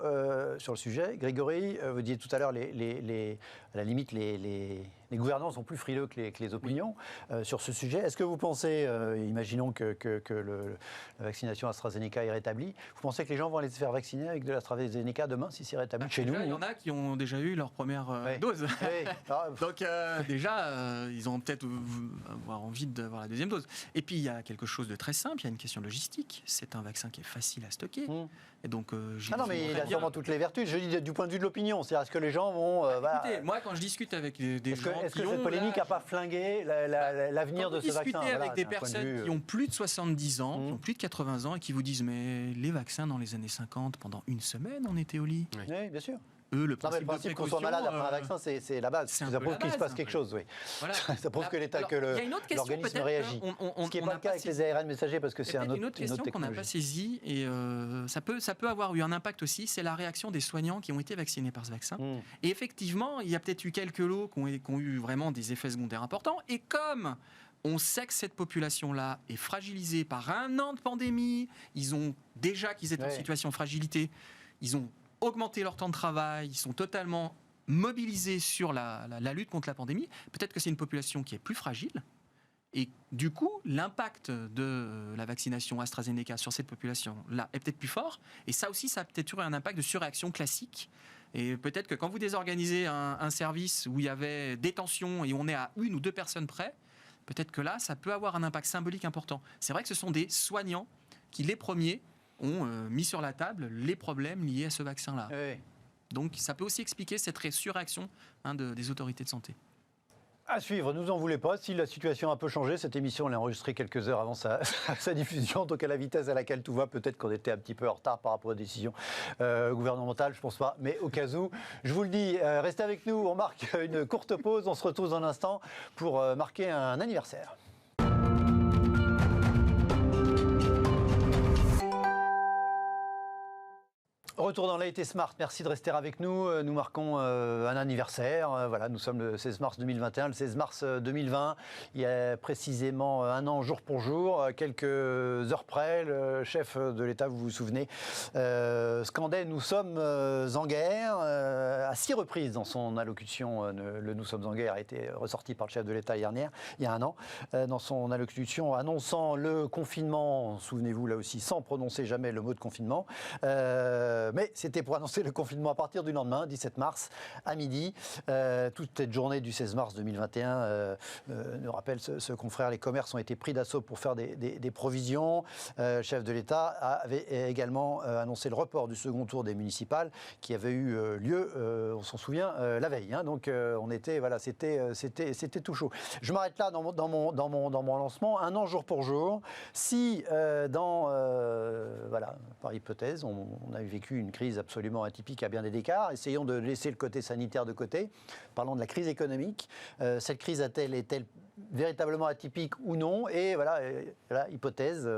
sur le sujet. Grégory, vous disiez tout à l'heure, à la limite, les gouvernants sont plus frileux que les opinions sur ce sujet. Est-ce que vous pensez, imaginons que la vaccination AstraZeneca est rétablie, vous pensez que les gens vont aller se faire vacciner avec de l'AstraZeneca demain si c'est rétabli chez nous? Il y en a qui ont déjà eu leur première dose. Donc déjà, ils ont peut-être avoir envie d'avoir la deuxième dose. Et puis il y a quelque chose de très simple, il y a une question logistique. C'est un vaccin qui est facile à stocker. Et donc, non, mais il a sûrement toutes les vertus. Je dis du point de vue de l'opinion. C'est-à-dire, est-ce que les gens vont... écoutez, moi, quand je discute avec des gens est-ce que cette polémique n'a pas flingué l'avenir de ce vaccin? Discuter avec des personnes qui ont plus de 70 ans, qui ont plus de 80 ans et qui vous disent mais les vaccins dans les années 50, pendant une semaine, on était au lit. Oui, bien sûr. Le le principe qu'on soit malade après un vaccin, c'est la base. Ça prouve qu'il se passe quelque chose, oui. Voilà. Ça prouve que l'organisme réagit. Ce qui n'est pas le cas avec les ARN messagers, parce que c'est une autre question qu'on n'a pas saisie, et ça peut avoir eu un impact aussi, c'est la réaction des soignants qui ont été vaccinés par ce vaccin. Et effectivement, il y a peut-être eu quelques lots qui ont eu vraiment des effets secondaires importants, et comme on sait que cette population-là est fragilisée par un an de pandémie, ils ont déjà qu'ils étaient en situation de fragilité, ils ont augmenter leur temps de travail, ils sont totalement mobilisés sur la lutte contre la pandémie. Peut-être que c'est une population qui est plus fragile. Et du coup, l'impact de la vaccination AstraZeneca sur cette population-là est peut-être plus fort. Et ça aussi, ça a peut-être eu un impact de surréaction classique. Et peut-être que quand vous désorganisez un service où il y avait des tensions et on est à 1 ou 2 personnes près, peut-être que là, ça peut avoir un impact symbolique important. C'est vrai que ce sont des soignants qui, les premiers, ont mis sur la table les problèmes liés à ce vaccin-là. Oui. Donc ça peut aussi expliquer cette surréaction des autorités de santé. À suivre, ne nous en voulez pas. Si la situation a un peu changé, cette émission, on l'a enregistrée quelques heures avant sa diffusion. Donc à la vitesse à laquelle tout va, peut-être qu'on était un petit peu en retard par rapport aux décisions gouvernementales, je ne pense pas. Mais au cas où, je vous le dis, restez avec nous. On marque une courte pause. On se retrouve dans un instant pour marquer un anniversaire. Retour dans l'AIT Smart, merci de rester avec nous. Nous marquons un anniversaire. Voilà, nous sommes le 16 mars 2021, le 16 mars 2020. Il y a précisément un an, jour pour jour, quelques heures près, le chef de l'État, vous vous souvenez, scandait « Nous sommes en guerre » à 6 reprises dans son allocution. Le « Nous sommes en guerre » a été ressorti par le chef de l'État il y a un an, dans son allocution annonçant le confinement, souvenez-vous là aussi, sans prononcer jamais le mot de confinement. Mais c'était pour annoncer le confinement à partir du lendemain, 17 mars, à midi. Toute cette journée du 16 mars 2021 nous rappelle ce confrère. Les commerces ont été pris d'assaut pour faire des provisions. Le chef de l'État avait également annoncé le report du second tour des municipales qui avait eu lieu, on s'en souvient, la veille. Hein. Donc on était, voilà, c'était tout chaud. Je m'arrête là dans mon lancement. Un an jour pour jour. Si voilà, par hypothèse, on a vécu une crise absolument atypique à bien des égards. Essayons de laisser le côté sanitaire de côté. Parlons de la crise économique. Cette crise est-elle véritablement atypique ou non? Et voilà, hypothèse.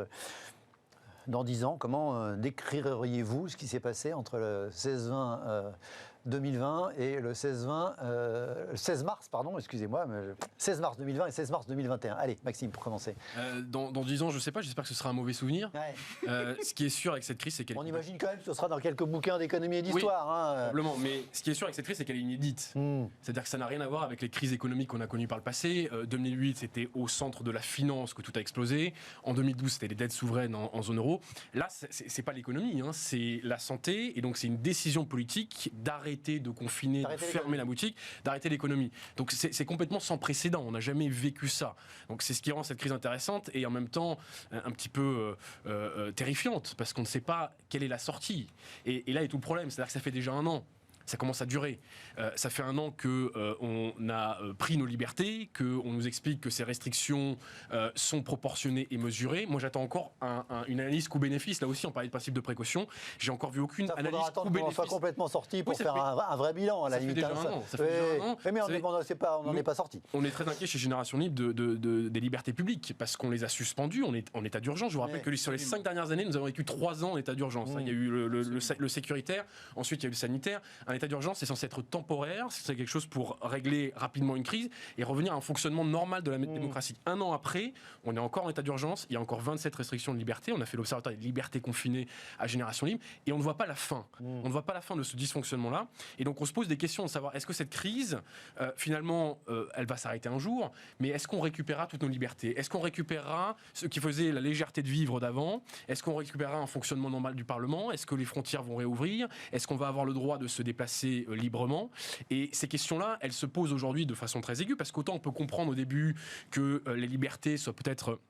Dans 10 ans, comment décririez-vous ce qui s'est passé entre le 16-20 2020 et le 16 mars, pardon, excusez-moi, 16 mars 2020 et 16 mars 2021. Allez, Maxime, pour commencer. Dans 10 ans, je ne sais pas, j'espère que ce sera un mauvais souvenir. Ouais. Ce qui est sûr avec cette crise, c'est qu'elle... On imagine quand même que ce sera dans quelques bouquins d'économie et d'histoire. Oui, probablement, mais ce qui est sûr avec cette crise, c'est qu'elle est inédite. C'est-à-dire que ça n'a rien à voir avec les crises économiques qu'on a connues par le passé. 2008, c'était au centre de la finance que tout a explosé. En 2012, c'était les dettes souveraines en zone euro. Là, c'est pas l'économie, c'est la santé, et donc c'est une décision politique d'arrêter de confiner, de fermer la boutique, d'arrêter l'économie. Donc c'est complètement sans précédent, on n'a jamais vécu ça. Donc c'est ce qui rend cette crise intéressante et en même temps un petit peu terrifiante, parce qu'on ne sait pas quelle est la sortie. Et là est tout le problème, c'est-à-dire que ça fait déjà 1 an. Ça commence à durer. Ça fait 1 an qu'on a pris nos libertés, qu'on nous explique que ces restrictions sont proportionnées et mesurées. Moi, j'attends encore une analyse coût-bénéfice. Là aussi, on parlait de principe de précaution. J'ai encore vu aucune analyse coût-bénéfice. On soit complètement sorti pour faire un vrai bilan à la limite. Ça fait déjà un an. Mais on n'en est pas sorti. On est très inquiet chez Génération Libre des libertés publiques parce qu'on les a suspendues. On est en état d'urgence. Je vous rappelle que sur les 5 dernières années, nous avons vécu 3 ans en état d'urgence. Il y a eu le sécuritaire, ensuite il y a eu le sanitaire. Un état d'urgence, c'est censé être temporaire, c'est quelque chose pour régler rapidement une crise et revenir à un fonctionnement normal de la démocratie. 1 an après, on est encore en état d'urgence, il y a encore 27 restrictions de liberté, on a fait l'observatoire des libertés confinées à Génération Libre et on ne voit pas la fin. On ne voit pas la fin de ce dysfonctionnement-là. Et donc on se pose des questions de savoir, est-ce que cette crise, finalement, elle va s'arrêter un jour, mais est-ce qu'on récupérera toutes nos libertés? Est-ce qu'on récupérera ce qui faisait la légèreté de vivre d'avant? Est-ce qu'on récupérera un fonctionnement normal du Parlement? Est-ce que les frontières vont réouvrir? Est-ce qu'on va avoir le droit de se déplacer librement? Et ces questions-là, elles se posent aujourd'hui de façon très aiguë, parce qu'autant on peut comprendre au début que les libertés soient peut-être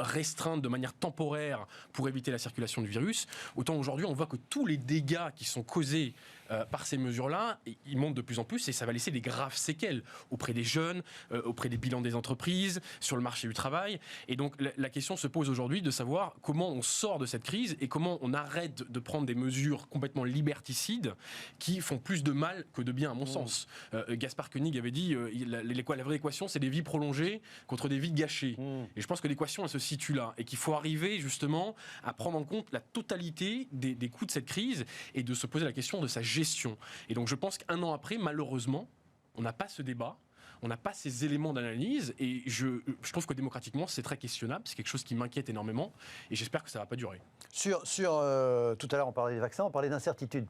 restreinte de manière temporaire pour éviter la circulation du virus, autant aujourd'hui on voit que tous les dégâts qui sont causés par ces mesures-là, ils montent de plus en plus et ça va laisser des graves séquelles auprès des jeunes, auprès des bilans des entreprises, sur le marché du travail. Et donc la question se pose aujourd'hui de savoir comment on sort de cette crise et comment on arrête de prendre des mesures complètement liberticides qui font plus de mal que de bien à mon sens. Gaspard Koenig avait dit la vraie équation, c'est des vies prolongées contre des vies gâchées. Et je pense que l'équation elle se situe là et qu'il faut arriver justement à prendre en compte la totalité des coûts de cette crise et de se poser la question de sa gestion. Et donc je pense qu'1 an après, malheureusement, on n'a pas ce débat. On n'a pas ces éléments d'analyse et je trouve que démocratiquement c'est très questionnable, c'est quelque chose qui m'inquiète énormément et j'espère que ça ne va pas durer. Tout à l'heure on parlait des vaccins, on parlait d'incertitude.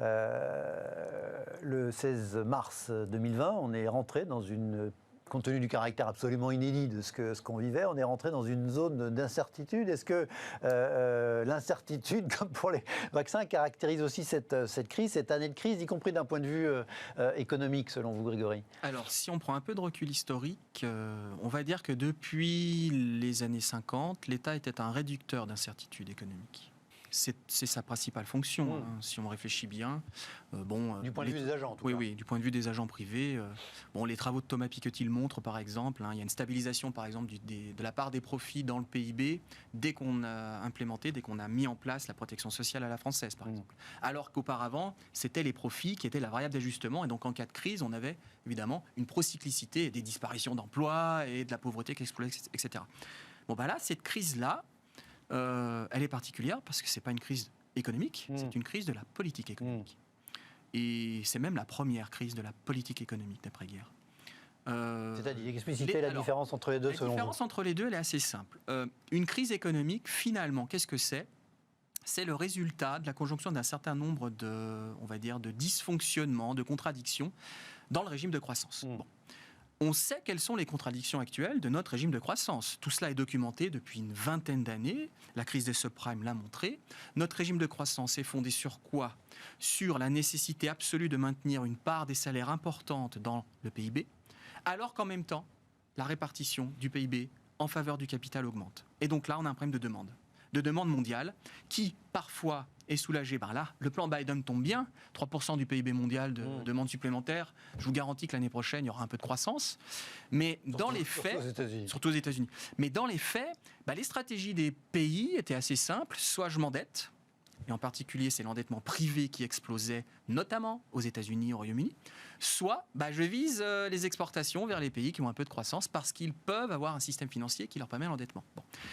Le 16 mars 2020, on est rentré dans une... Compte tenu du caractère absolument inédit de ce qu'on vivait, on est rentré dans une zone d'incertitude. Est-ce que l'incertitude, comme pour les vaccins, caractérise aussi cette crise, cette année de crise, y compris d'un point de vue économique, selon vous, Grégory? Alors, si on prend un peu de recul historique, on va dire que depuis les années 50, l'État était un réducteur d'incertitude économique. C'est sa principale fonction, si on réfléchit bien. Du point de vue des agents, en tout cas. Oui, du point de vue des agents privés. Les travaux de Thomas Piketty le montrent, par exemple. Il y a une stabilisation, par exemple, de la part des profits dans le PIB dès qu'on a mis en place la protection sociale à la française, par exemple. Alors qu'auparavant, c'était les profits qui étaient la variable d'ajustement. Et donc, en cas de crise, on avait évidemment une procyclicité et des disparitions d'emplois et de la pauvreté qui explosait, etc. Là, cette crise-là, elle est particulière parce que ce n'est pas une crise économique, c'est une crise de la politique économique. Et c'est même la première crise de la politique économique d'après-guerre. C'est-à-dire, expliciter la différence entre les deux, selon vous. La différence entre les deux, elle est assez simple. Une crise économique, finalement, qu'est-ce que c'est ? C'est le résultat de la conjonction d'un certain nombre de dysfonctionnements, de contradictions dans le régime de croissance. On sait quelles sont les contradictions actuelles de notre régime de croissance. Tout cela est documenté depuis une 20aine d'années. La crise des subprimes l'a montré. Notre régime de croissance est fondé sur quoi ? Sur la nécessité absolue de maintenir une part des salaires importante dans le PIB, alors qu'en même temps, la répartition du PIB en faveur du capital augmente. Et donc là, on a un problème de demande mondiale qui, parfois, est soulagée. Là, le plan Biden tombe bien, 3% du PIB mondial de demande supplémentaire. Je vous garantis que l'année prochaine, il y aura un peu de croissance. Mais dans les faits, surtout aux États-Unis. Mais dans les faits, les stratégies des pays étaient assez simples. Soit je m'endette, et en particulier c'est l'endettement privé qui explosait, notamment aux États-Unis, au Royaume-Uni. Soit je vise les exportations vers les pays qui ont un peu de croissance parce qu'ils peuvent avoir un système financier qui leur permet l'endettement.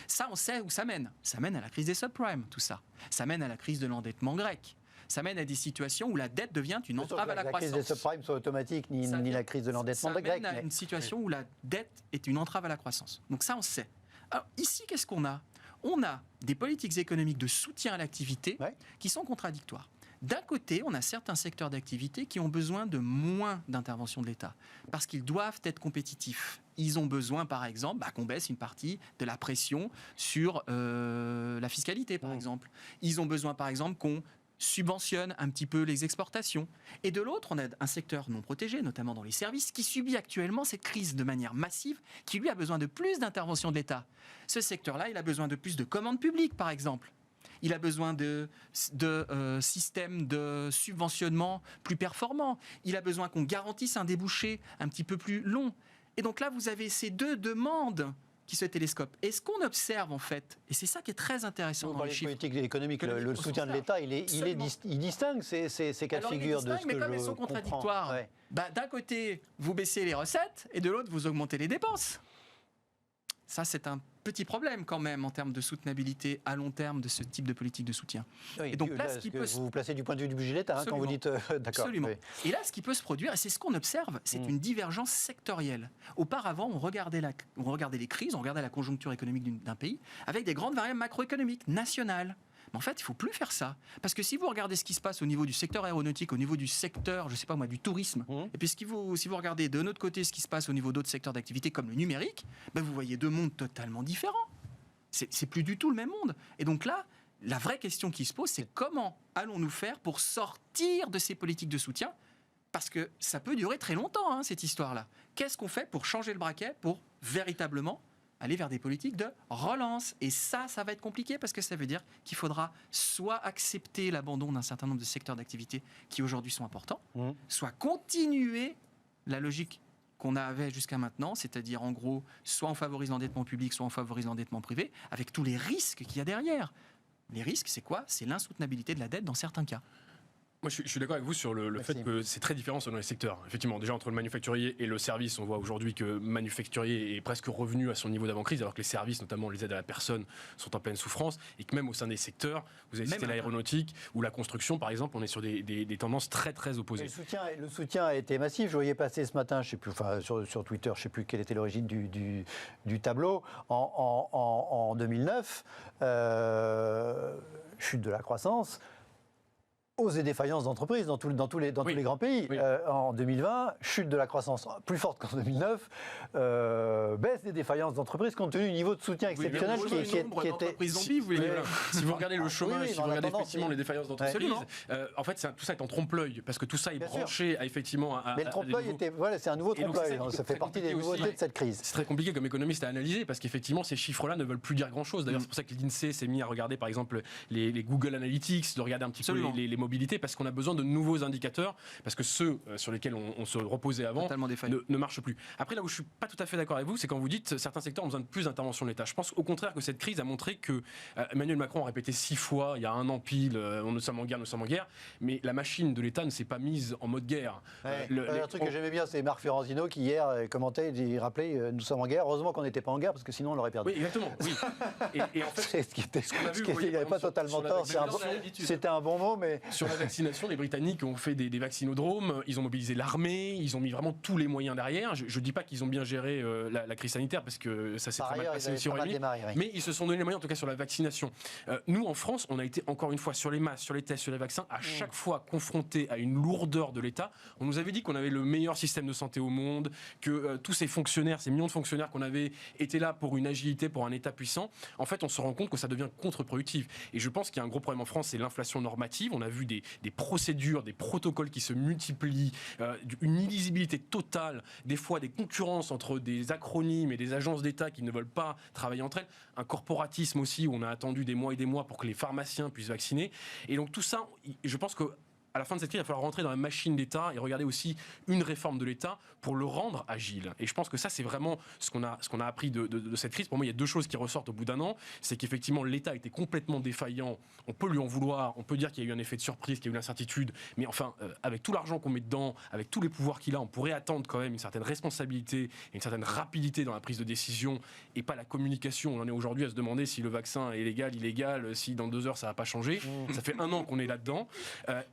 Ça, on sait où ça mène. Ça mène à la crise des subprimes, tout ça. Ça mène à la crise de l'endettement grec. ça mène à des situations où la dette devient une entrave à la croissance. La crise des subprimes soit automatique, ni la crise de l'endettement de grec. Ça mène à une situation où la dette est une entrave à la croissance. Donc ça, on sait. Alors ici, qu'est-ce qu'on a ? On a des politiques économiques de soutien à l'activité qui sont contradictoires. D'un côté, on a certains secteurs d'activité qui ont besoin de moins d'intervention de l'État parce qu'ils doivent être compétitifs. Ils ont besoin, par exemple, qu'on baisse une partie de la pression sur la fiscalité, par exemple. Ils ont besoin, par exemple, qu'on subventionne un petit peu les exportations. Et de l'autre, on a un secteur non protégé, notamment dans les services, qui subit actuellement cette crise de manière massive, qui lui a besoin de plus d'intervention de l'État. Ce secteur-là, il a besoin de plus de commandes publiques, par exemple. Il a besoin de systèmes de subventionnement plus performants. Il a besoin qu'on garantisse un débouché un petit peu plus long. Et donc là, vous avez ces deux demandes qui se télescopent. Et ce qu'on observe, en fait, et c'est ça qui est très intéressant dans les chiffres... politique économique, le soutien de l'État, il distingue ces cas de figure de ce que mais comme elles sont contradictoires, d'un côté, vous baissez les recettes, et de l'autre, vous augmentez les dépenses. Ça, c'est un petit problème quand même en termes de soutenabilité à long terme de ce type de politique de soutien. Oui, et donc là, vous vous placez du point de vue du budget de l'État quand vous dites d'accord. Absolument. Oui. Et là, ce qui peut se produire, et c'est ce qu'on observe, c'est une divergence sectorielle. Auparavant, on regardait les crises, on regardait la conjoncture économique d'un pays avec des grandes variables macroéconomiques nationales. Mais en fait, il ne faut plus faire ça. Parce que si vous regardez ce qui se passe au niveau du secteur aéronautique, au niveau du secteur, je ne sais pas moi, du tourisme, et puis si vous regardez de notre côté ce qui se passe au niveau d'autres secteurs d'activité comme le numérique, vous voyez deux mondes totalement différents. C'est plus du tout le même monde. Et donc là, la vraie question qui se pose, c'est comment allons-nous faire pour sortir de ces politiques de soutien ? Parce que ça peut durer très longtemps, cette histoire-là. Qu'est-ce qu'on fait pour changer le braquet, pour véritablement aller vers des politiques de relance. Et ça va être compliqué parce que ça veut dire qu'il faudra soit accepter l'abandon d'un certain nombre de secteurs d'activité qui aujourd'hui sont importants, soit continuer la logique qu'on avait jusqu'à maintenant, c'est-à-dire en gros, soit on favorise l'endettement public, soit on favorise l'endettement privé, avec tous les risques qu'il y a derrière. Les risques, c'est quoi ? C'est l'insoutenabilité de la dette dans certains cas. Moi, je suis d'accord avec vous sur le fait que c'est très différent selon les secteurs. Effectivement, déjà entre le manufacturier et le service, on voit aujourd'hui que le manufacturier est presque revenu à son niveau d'avant-crise, alors que les services, notamment les aides à la personne, sont en pleine souffrance. Et que même au sein des secteurs, vous avez cité l'aéronautique ou la construction, par exemple, on est sur des tendances très, très opposées. Le soutien a été massif. Je voyais passer ce matin, je sais plus, sur Twitter, je ne sais plus quelle était l'origine du tableau. En 2009, chute de la croissance. Hausse des défaillances d'entreprises dans tous les grands pays. Oui. En 2020, chute de la croissance plus forte qu'en 2009, baisse des défaillances d'entreprises compte tenu du niveau de soutien exceptionnel qui était... Si vous regardez le chômage, si vous regardez effectivement les défaillances d'entreprises, en fait, tout ça est en trompe-l'œil, parce que tout ça est branché à effectivement... Mais le trompe-l'œil, c'est un nouveau trompe-l'œil, ça fait partie des nouveautés de cette crise. C'est très compliqué comme économiste à analyser, parce qu'effectivement, ces chiffres-là ne veulent plus dire grand-chose. D'ailleurs, c'est pour ça que l'INSEE s'est mis à regarder, par exemple, les Google Analytics, de regarder un petit peu les mobilité, parce qu'on a besoin de nouveaux indicateurs, parce que ceux sur lesquels on se reposait avant ne marchent plus. Après, là où je ne suis pas tout à fait d'accord avec vous, c'est quand vous dites certains secteurs ont besoin de plus d'intervention de l'État. Je pense au contraire que cette crise a montré que Emmanuel Macron a répété 6 fois, il y a un an pile, nous sommes en guerre, mais la machine de l'État ne s'est pas mise en mode guerre. Un truc que j'aimais bien, c'est Marc Ferrandino qui hier commentait, il rappelait nous sommes en guerre, heureusement qu'on n'était pas en guerre, parce que sinon on l'aurait perdu. Oui, exactement. Oui. Et en fait, il n'y avait pas totalement tort, c'était un bon mot, mais... Sur la vaccination, les Britanniques ont fait des vaccinodromes, ils ont mobilisé l'armée, ils ont mis vraiment tous les moyens derrière. Je ne dis pas qu'ils ont bien géré la crise sanitaire, parce que ça s'est très mal passé aussi au Royaume-Uni, mais ils se sont donné les moyens, en tout cas sur la vaccination. Nous, en France, on a été encore une fois sur les masques, sur les tests, sur les vaccins, à chaque fois confrontés à une lourdeur de l'État. On nous avait dit qu'on avait le meilleur système de santé au monde, que tous ces fonctionnaires, ces millions de fonctionnaires qu'on avait étaient là pour une agilité, pour un État puissant. En fait, on se rend compte que ça devient contre-productif. Et je pense qu'il y a un gros problème en France, c'est l'inflation normative. On a vu des procédures, des protocoles qui se multiplient, une illisibilité totale, des fois des concurrences entre des acronymes et des agences d'État qui ne veulent pas travailler entre elles, un corporatisme aussi où on a attendu des mois et des mois pour que les pharmaciens puissent vacciner. Et donc tout ça, je pense que à la fin de cette crise, il va falloir rentrer dans la machine d'État et regarder aussi une réforme de l'État pour le rendre agile. Et je pense que ça, c'est vraiment ce qu'on a appris de cette crise. Pour moi, il y a deux choses qui ressortent au bout d'un an. C'est qu'effectivement, l'État était complètement défaillant. On peut lui en vouloir. On peut dire qu'il y a eu un effet de surprise, qu'il y a eu l'incertitude. Mais enfin, avec tout l'argent qu'on met dedans, avec tous les pouvoirs qu'il a, on pourrait attendre quand même une certaine responsabilité et une certaine rapidité dans la prise de décision et pas la communication. On en est aujourd'hui à se demander si le vaccin est légal, illégal, si dans 2 heures ça va pas changer. Ça fait 1 an qu'on est là-dedans.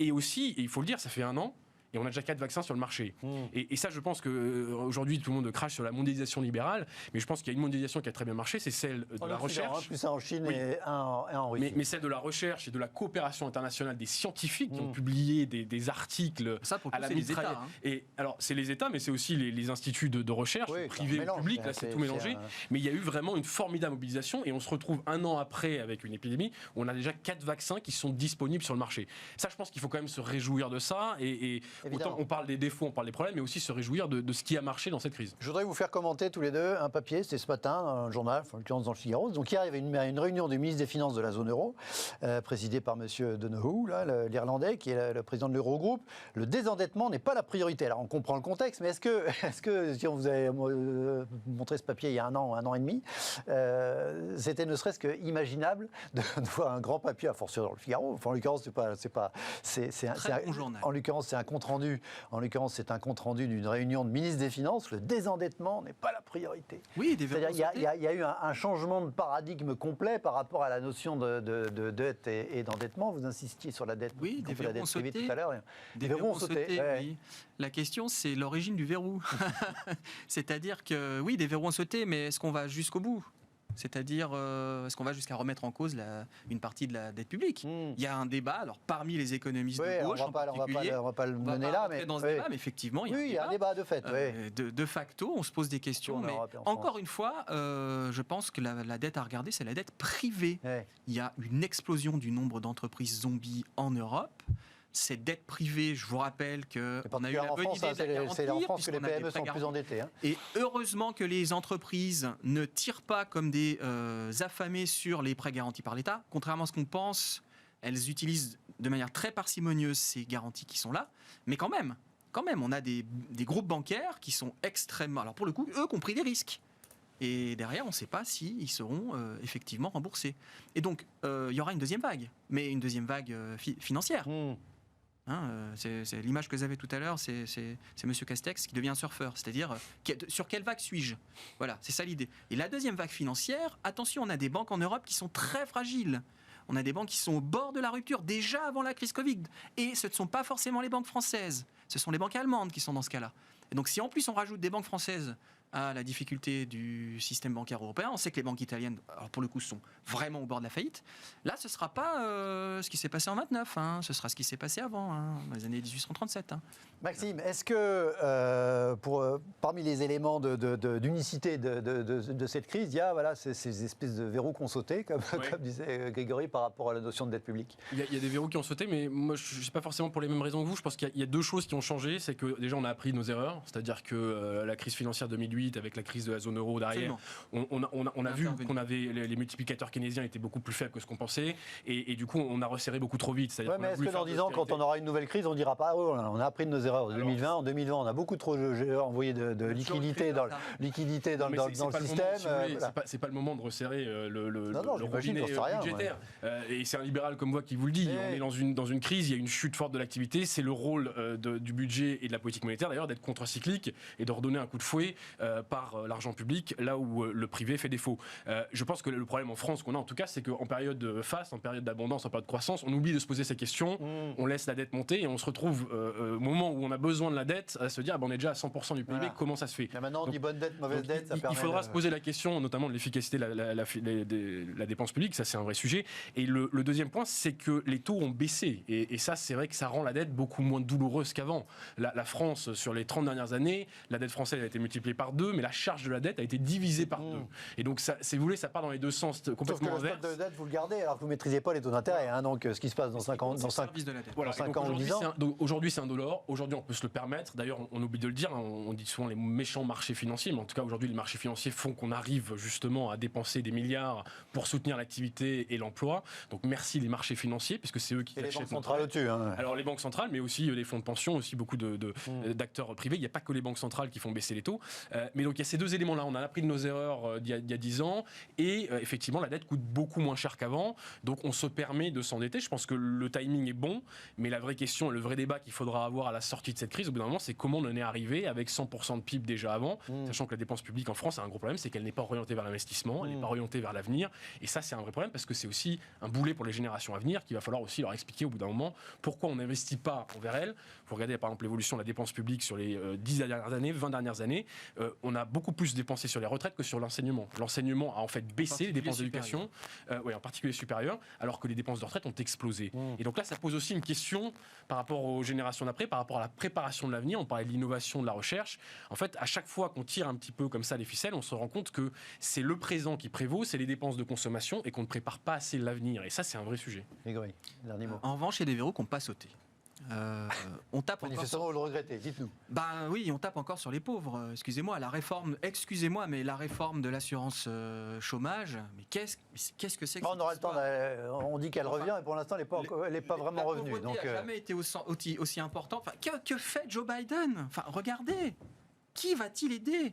Et aussi, et il faut le dire, ça fait 1 an. Et on a déjà 4 vaccins sur le marché. Et ça, je pense qu'aujourd'hui, tout le monde crache sur la mondialisation libérale, mais je pense qu'il y a une mondialisation qui a très bien marché, c'est celle de la recherche. Plus en Chine et un en Russie. Mais celle de la recherche et de la coopération internationale des scientifiques qui ont publié des articles ça, pour à la c'est les États. Et alors, c'est les États, mais c'est aussi les instituts de recherche, privés ou publics, là c'est tout mélangé. Mais il y a eu vraiment une formidable mobilisation et on se retrouve 1 an après avec une épidémie où on a déjà 4 vaccins qui sont disponibles sur le marché. Ça, je pense qu'il faut quand même se réjouir de ça et autant on parle des défauts, on parle des problèmes, mais aussi se réjouir de ce qui a marché dans cette crise. Je voudrais vous faire commenter tous les deux un papier, c'était ce matin, dans un journal, en l'occurrence dans le Figaro. Donc hier, il y avait une réunion des ministres des Finances de la zone euro, présidée par M. Donoghue, l'Irlandais, qui est le président de l'Eurogroupe. Le désendettement n'est pas la priorité. Alors on comprend le contexte, mais est-ce que si on vous avait montré ce papier il y a 1 an et demi, c'était ne serait-ce que imaginable de voir un grand papier, à fortiori dans le Figaro. Enfin, en l'occurrence, en l'occurrence, c'est un compte rendu. En l'occurrence, c'est un compte rendu d'une réunion de ministres des Finances. Le désendettement n'est pas la priorité. Oui, c'est-à-dire il y a eu un changement de paradigme complet par rapport à la notion de dette et d'endettement. Vous insistiez sur la dette, oui, des verrous la dette privée sauté. Tout à l'heure. Des verrous ont sauté. Oui. La question, c'est l'origine du verrou. C'est-à-dire que, oui, des verrous ont sauté, mais est-ce qu'on va jusqu'au bout ? C'est-à-dire, est-ce qu'on va jusqu'à remettre en cause une partie de la dette publique ? Il y a un débat, alors parmi les économistes de gauche, on va pas le mener là, mais dans ce débat, mais effectivement, il y a un débat de fait. De facto, on se pose des questions, mais encore une fois, je pense que la dette à regarder, c'est la dette privée. Il y a une explosion du nombre d'entreprises zombies en Europe. Cette dette privée, je vous rappelle qu'on a eu la bonne idée de la garantir. C'est en France que les PME sont plus endettées. Et heureusement que les entreprises ne tirent pas comme des affamés sur les prêts garantis par l'État. Contrairement à ce qu'on pense, elles utilisent de manière très parcimonieuse ces garanties qui sont là. Mais quand même, on a des groupes bancaires qui sont extrêmement... Alors pour le coup, eux qui ont pris des risques. Et derrière, on ne sait pas s'ils seront effectivement remboursés. Et donc, il y aura une deuxième vague, mais une deuxième vague financière. C'est l'image que vous avez tout à l'heure, c'est M. Castex qui devient surfeur, c'est-à-dire sur quelle vague suis-je ? Voilà, c'est ça l'idée. Et la deuxième vague financière, attention, on a des banques en Europe qui sont très fragiles. On a des banques qui sont au bord de la rupture déjà avant la crise Covid. Et ce ne sont pas forcément les banques françaises, ce sont les banques allemandes qui sont dans ce cas-là. Et donc si en plus on rajoute des banques françaises à la difficulté du système bancaire européen, on sait que les banques italiennes, alors pour le coup, sont vraiment au bord de la faillite. Là, ce ne sera pas ce qui s'est passé en 29, ce sera ce qui s'est passé avant, dans les années 1837. Maxime, est-ce que parmi les éléments d'unicité de cette crise, il y a ces espèces de verrous qui ont sauté, comme disait Grégory, par rapport à la notion de dette publique ? Il y a des verrous qui ont sauté, mais moi, je ne sais pas forcément pour les mêmes raisons que vous. Je pense qu'il y a 2 choses qui ont changé. C'est que déjà, on a appris nos erreurs, c'est-à-dire que la crise financière 2008, avec la crise de la zone euro derrière, on a vu qu'on avait les multiplicateurs keynésiens étaient beaucoup plus faibles que ce qu'on pensait, et du coup on a resserré beaucoup trop vite. Mais est-ce que dans 10 ans, quand on aura une nouvelle crise, on dira pas on a appris de nos erreurs. En 2020, on a beaucoup trop envoyé de liquidités dans le système. C'est pas le moment de resserrer le robinet rien, budgétaire. Et c'est un libéral comme moi qui vous le dit. On est dans une crise, il y a une chute forte de l'activité. C'est le rôle du budget et de la politique monétaire d'ailleurs d'être contre-cyclique et de redonner un coup de fouet par l'argent public là où le privé fait défaut. Je pense que le problème en France qu'on a en tout cas, c'est qu'en période de faste, en période d'abondance, en période de croissance, on oublie de se poser ces questions, on laisse la dette monter et on se retrouve au moment où on a besoin de la dette à se dire on est déjà à 100% du PIB, comment ça se fait ? Mais maintenant on dit bonne dette, mauvaise dette, ça permet... Il faudra se poser la question notamment de l'efficacité de la dépense publique, ça c'est un vrai sujet. Et le deuxième point, c'est que les taux ont baissé et ça c'est vrai que ça rend la dette beaucoup moins douloureuse qu'avant. La France, sur les 30 dernières années, la dette française a été multipliée par 2. 2, mais la charge de la dette a été divisée par 2. Et donc, ça, si vous voulez, ça part dans les deux sens complètement inverses. Sauf que le stock de dette, vous le gardez alors que vous ne maîtrisez pas les taux d'intérêt. Hein, donc, ce qui se passe dans 5 ans, dans 5 ans ou 10 ans. Aujourd'hui, c'est $1. Aujourd'hui, on peut se le permettre. D'ailleurs, on oublie de le dire. Hein, on dit souvent les méchants marchés financiers, mais en tout cas, aujourd'hui, les marchés financiers font qu'on arrive justement à dépenser des milliards pour soutenir l'activité et l'emploi. Donc, merci les marchés financiers, puisque c'est eux qui achètent. Les banques centrales au-dessus. Hein. Alors, les banques centrales, mais aussi les fonds de pension, aussi beaucoup d'acteurs privés. Il n'y a pas que les banques centrales qui font baisser les taux. Mais donc, il y a ces deux éléments-là. On a appris de nos erreurs d'il y a 10 ans. Et effectivement, la dette coûte beaucoup moins cher qu'avant. Donc, on se permet de s'endetter. Je pense que le timing est bon. Mais la vraie question, le vrai débat qu'il faudra avoir à la sortie de cette crise, au bout d'un moment, c'est comment on en est arrivé avec 100% de PIB déjà avant. Sachant que la dépense publique en France a un gros problème, c'est qu'elle n'est pas orientée vers l'investissement, elle n'est pas orientée vers l'avenir. Et ça, c'est un vrai problème parce que c'est aussi un boulet pour les générations à venir qu'il va falloir aussi leur expliquer au bout d'un moment pourquoi on n'investit pas envers elles. Vous regardez par exemple l'évolution de la dépense publique sur les 10 dernières années, 20 dernières années. On a beaucoup plus dépensé sur les retraites que sur l'enseignement. L'enseignement a en fait baissé les dépenses d'éducation, en particulier supérieures, alors que les dépenses de retraite ont explosé. Et donc là, ça pose aussi une question par rapport aux générations d'après, par rapport à la préparation de l'avenir. On parlait de l'innovation, de la recherche. En fait, à chaque fois qu'on tire un petit peu comme ça les ficelles, on se rend compte que c'est le présent qui prévaut, c'est les dépenses de consommation et qu'on ne prépare pas assez l'avenir. Et ça, c'est un vrai sujet. Grégory, dernier mot. En revanche, il y a des verrous qui n'ont pas sauté. On tape manifestement, vous le regrettez, dites-nous. Ben oui, on tape encore sur les pauvres. Excusez-moi, mais la réforme de l'assurance chômage, mais qu'est-ce que c'est que on aura le temps. On dit qu'elle revient, et pour l'instant, elle n'est pas vraiment revenue. Donc, n'a jamais été aussi important. Enfin, que fait Joe Biden? Enfin, regardez, qui va-t-il aider?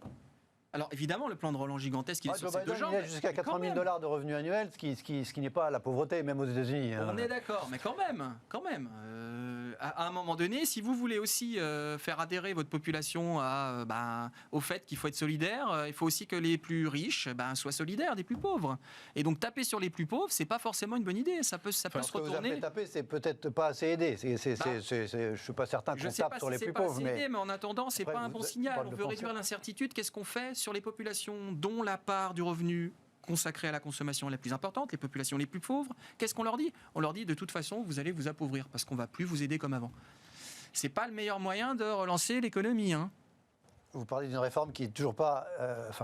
Alors évidemment, le plan de relance gigantesque, il est sur ces deux jambes. Il y a jusqu'à $80 000 de revenus annuels, ce qui n'est pas la pauvreté, même aux États-Unis. On est d'accord, mais quand même. À un moment donné, si vous voulez aussi faire adhérer votre population au fait qu'il faut être solidaire, il faut aussi que les plus riches soient solidaires des plus pauvres. Et donc taper sur les plus pauvres, c'est pas forcément une bonne idée. Ça peut se retourner. Ce que vous appelez taper, c'est peut-être pas assez aider. Je suis pas certain qu'on tape sur les plus pauvres. Mais en attendant, c'est pas un bon signal. On veut réduire l'incertitude. Qu'est-ce qu'on fait sur les populations dont la part du revenu consacrée à la consommation est la plus importante, les populations les plus pauvres? Qu'est-ce qu'on leur dit? On leur dit de toute façon, vous allez vous appauvrir parce qu'on ne va plus vous aider comme avant. C'est pas le meilleur moyen de relancer l'économie. Hein. Vous parlez d'une réforme qui est toujours pas,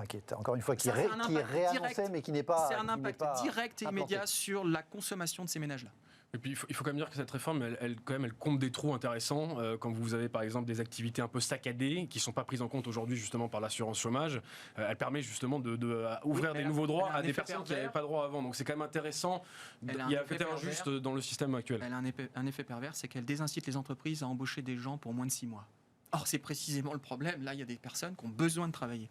qui est encore une fois qui est réannoncée, mais qui n'est pas. C'est un impact direct et immédiat sur la consommation de ces ménages-là. Et puis il faut quand même dire que cette réforme, elle compte des trous intéressants. Quand vous avez par exemple des activités un peu saccadées qui ne sont pas prises en compte aujourd'hui justement par l'assurance chômage, elle permet justement d'ouvrir des nouveaux droits à des personnes qui n'avaient pas droit avant. Donc c'est quand même intéressant. Il y a un côté injuste dans le système actuel. Elle a un effet pervers, c'est qu'elle désincite les entreprises à embaucher des gens pour moins de 6 mois. Or c'est précisément le problème. Là, il y a des personnes qui ont besoin de travailler.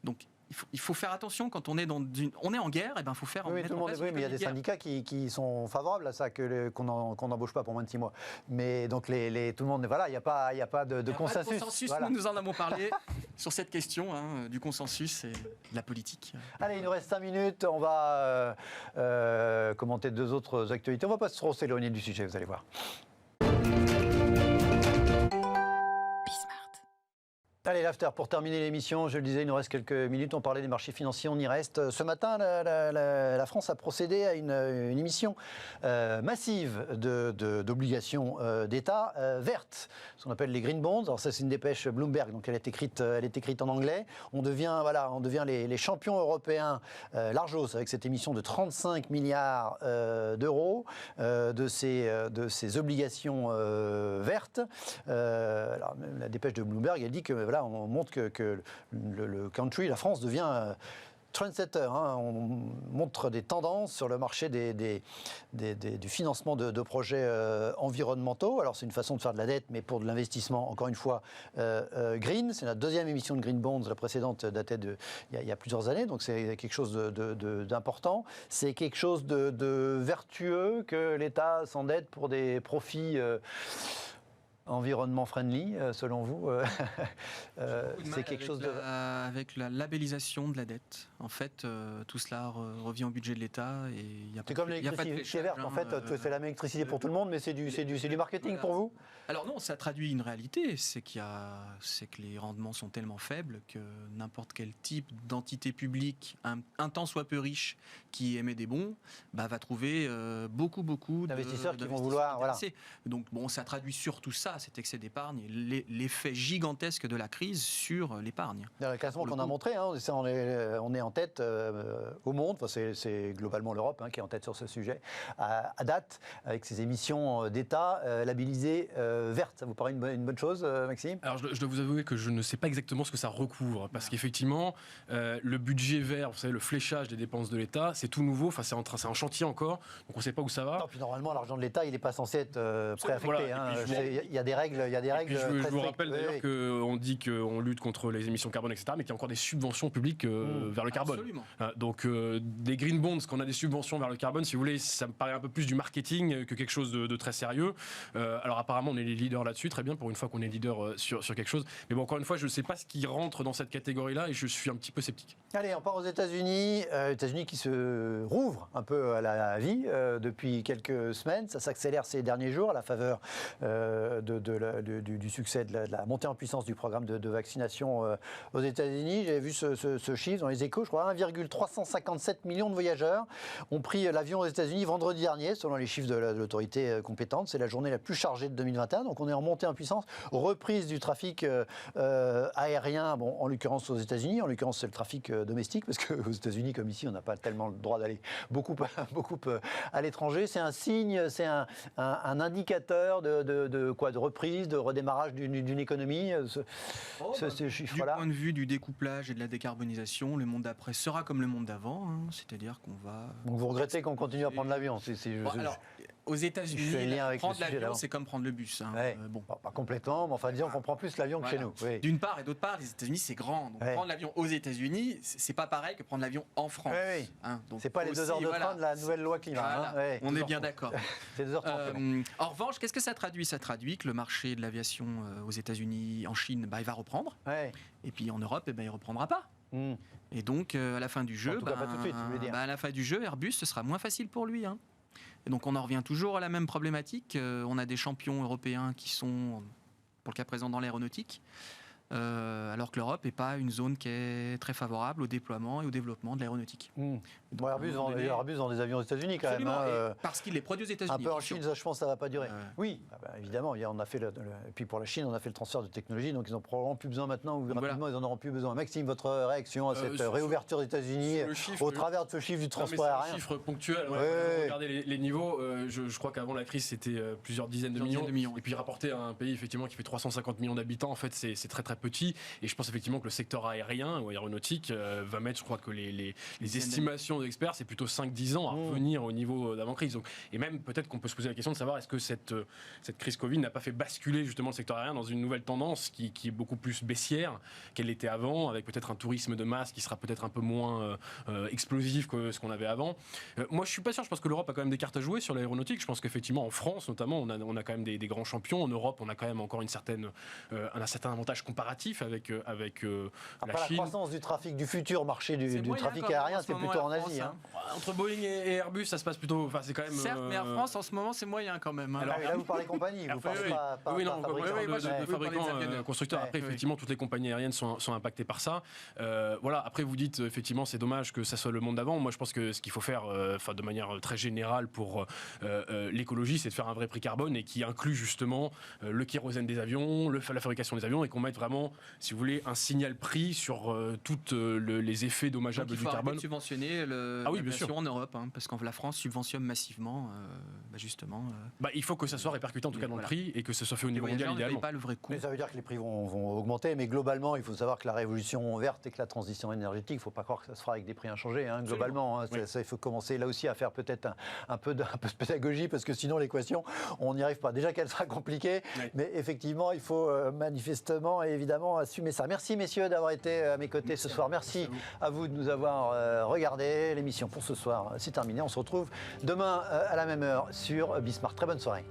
Donc il faut faire attention quand on est en guerre, et faut faire. Oui, tout le monde. Oui, mais il y a des syndicats qui sont favorables à ça, qu'on n'embauche pas pour moins de 6 mois. Mais donc tout le monde, voilà, il n'y a pas de consensus. Pas de consensus. Voilà. Nous en avons parlé sur cette question du consensus et de la politique. Allez, il nous reste 5 minutes. On va commenter 2 autres actualités. On ne va pas trop s'éloigner du sujet, vous allez voir. Allez, l'after, pour terminer l'émission, je le disais, il nous reste quelques minutes, on parlait des marchés financiers, on y reste. Ce matin, la France a procédé à une émission massive d'obligations d'État vertes, ce qu'on appelle les green bonds. Alors ça, c'est une dépêche Bloomberg, donc elle est écrite en anglais. On devient les champions européens largos avec cette émission de 35 milliards d'euros de ces obligations vertes. Alors, la dépêche de Bloomberg, elle dit que voilà, on montre que le country, la France, devient trendsetter. On montre des tendances sur le marché du financement de projets environnementaux. Alors c'est une façon de faire de la dette, mais pour de l'investissement, encore une fois, green. C'est la 2e émission de Green Bonds. La précédente datait il y a plusieurs années, donc c'est quelque chose d'important. C'est quelque chose de vertueux que l'État s'endette pour des profits environnement friendly, selon vous. C'est quelque chose avec la labellisation de la dette. En fait, tout cela revient au budget de l'État. C'est comme l'électricité verte. En fait, c'est la même électricité pour tout le monde, mais c'est du marketing pour vous? Alors non, ça traduit une réalité, c'est que les rendements sont tellement faibles que n'importe quel type d'entité publique, un tant soit peu riche, qui émet des bons, va trouver beaucoup d'investisseurs qui vont vouloir. Voilà. Donc bon, ça traduit surtout ça, cet excès d'épargne, et l'effet gigantesque de la crise sur l'épargne. Le classement qu'on a montré, on est en tête au monde, c'est globalement l'Europe qui est en tête sur ce sujet, à date, avec ses émissions d'État labellisées vertes. Ça vous paraît une bonne chose, Maxime ? Alors je dois vous avouer que je ne sais pas exactement ce que ça recouvre, parce qu'effectivement, le budget vert, vous savez, le fléchage des dépenses de l'État, c'est tout nouveau, c'est en chantier encore, donc on ne sait pas où ça va. Non, puis normalement, l'argent de l'État, il n'est pas censé être préaffecté. Voilà, il y a des règles. Je vous rappelle d'ailleurs qu'on dit qu'on lutte contre les émissions carbone, etc., mais qu'il y a encore des subventions publiques vers le carbone. Absolument. Donc des green bonds, qu'on a des subventions vers le carbone, si vous voulez, ça me paraît un peu plus du marketing que quelque chose de très sérieux. Alors apparemment, on est les leaders là-dessus, très bien, pour une fois qu'on est leader sur quelque chose. Mais bon, encore une fois, je ne sais pas ce qui rentre dans cette catégorie-là et je suis un petit peu sceptique. Allez, on part aux États-Unis. États-Unis qui se rouvrent un peu à la vie depuis quelques semaines. Ça s'accélère ces derniers jours à la faveur du succès de la montée en puissance du programme de vaccination aux États-Unis. J'avais vu ce chiffre dans les Échos, je crois, 1,357 millions de voyageurs ont pris l'avion aux États-Unis vendredi dernier, selon les chiffres de l'autorité compétente. C'est la journée la plus chargée de 2021, donc on est en montée en puissance, reprise du trafic aérien, bon, en l'occurrence aux États-Unis, en l'occurrence c'est le trafic domestique, parce qu'aux États-Unis, comme ici, on n'a pas tellement le droit d'aller beaucoup à l'étranger. C'est un signe, c'est un indicateur de reprise, de redémarrage d'une économie, ce chiffre-là. Du point de vue du découplage et de la décarbonisation, le monde d'après sera comme le monde d'avant, c'est-à-dire qu'on va... Donc vous regrettez qu'on continue à prendre l'avion alors, aux États-Unis, prendre l'avion, c'est comme prendre le bus. Bon, pas complètement, mais enfin disons qu'on prend plus l'avion que chez nous. Oui. D'une part, et d'autre part, les États-Unis, c'est grand. Donc prendre l'avion aux États-Unis, c'est pas pareil que prendre l'avion en France. Donc c'est pas les 2 heures de train de la nouvelle loi climat. On est bien d'accord. C'est 2h30. En revanche, qu'est-ce que ça traduit ? Ça traduit que le marché de l'aviation aux États-Unis, en Chine, il va reprendre. Et puis en Europe, il ne reprendra pas. Et donc, à la fin du jeu, à la fin du jeu, Airbus, ce sera moins facile pour lui. Et donc, on en revient toujours à la même problématique. On a des champions européens qui sont, pour le cas présent, dans l'aéronautique, alors que l'Europe n'est pas une zone qui est très favorable au déploiement et au développement de l'aéronautique. Donc, Airbus vend des avions aux États-Unis quand même. Parce qu'il les produit aux États-Unis. Un peu en Chine, ça, je pense que ça ne va pas durer. Oui, évidemment. On a fait et puis pour la Chine, on a fait le transfert de technologie, donc ils n'ont probablement plus besoin maintenant, ou rapidement, ils n'en auront plus besoin. Maxime, votre réaction à cette réouverture des États-Unis au travers de ce chiffre du transport aérien ? C'est un chiffre ponctuel. Regardez les niveaux. Je crois qu'avant la crise, c'était plusieurs dizaines de millions. Et puis rapporté à un pays effectivement qui fait 350 millions d'habitants, en fait, c'est très très petit. Et je pense effectivement que le secteur aérien ou aéronautique va mettre, je crois que les estimations d'experts, c'est plutôt 5-10 ans à revenir au niveau d'avant-crise. Et même peut-être qu'on peut se poser la question de savoir est-ce que cette crise Covid n'a pas fait basculer justement le secteur aérien dans une nouvelle tendance qui est beaucoup plus baissière qu'elle l'était avant, avec peut-être un tourisme de masse qui sera peut-être un peu moins explosif que ce qu'on avait avant. Moi je suis pas sûr, je pense que l'Europe a quand même des cartes à jouer sur l'aéronautique. Je pense qu'effectivement en France notamment, on a quand même des grands champions. En Europe, on a quand même encore un certain avantage comparatif avec la Chine. La croissance du trafic, du futur marché du trafic aérien, c'est plutôt en Asie. Entre Boeing et Airbus, ça se passe plutôt. Enfin, c'est quand même. Certes, mais en France, en ce moment, c'est moyen quand même. Alors là, vous parlez compagnie, vous parlez pas de fabricants, constructeurs. Après, effectivement, toutes les compagnies aériennes sont impactées par ça. Voilà. Après, vous dites effectivement, c'est dommage que ça soit le monde d'avant. Moi, je pense que ce qu'il faut faire, de manière très générale pour l'écologie, c'est de faire un vrai prix carbone et qui inclut justement le kérosène des avions, la fabrication des avions, et qu'on mette vraiment, si vous voulez, un signal prix sur tous les effets dommageables du carbone. Il faut subventionner l'aviation en Europe, parce que la France subventionne massivement, justement. Il faut que ça soit répercuté en tout cas dans le prix et que ce soit fait au niveau mondial idéalement. Ne payent pas le vrai coût. Mais ça veut dire que les prix vont augmenter, mais globalement, il faut savoir que la révolution verte et que la transition énergétique, il ne faut pas croire que ça se fera avec des prix inchangés, globalement. Ça, il faut commencer là aussi à faire peut-être un peu de pédagogie, parce que sinon l'équation, on n'y arrive pas. Déjà qu'elle sera compliquée, mais effectivement, il faut manifestement et évidemment assumer ça. Merci messieurs d'avoir été à mes côtés ce soir. Merci à vous de nous avoir regardé. L'émission pour ce soir, c'est terminé. On se retrouve demain à la même heure sur Bismarck. Très bonne soirée.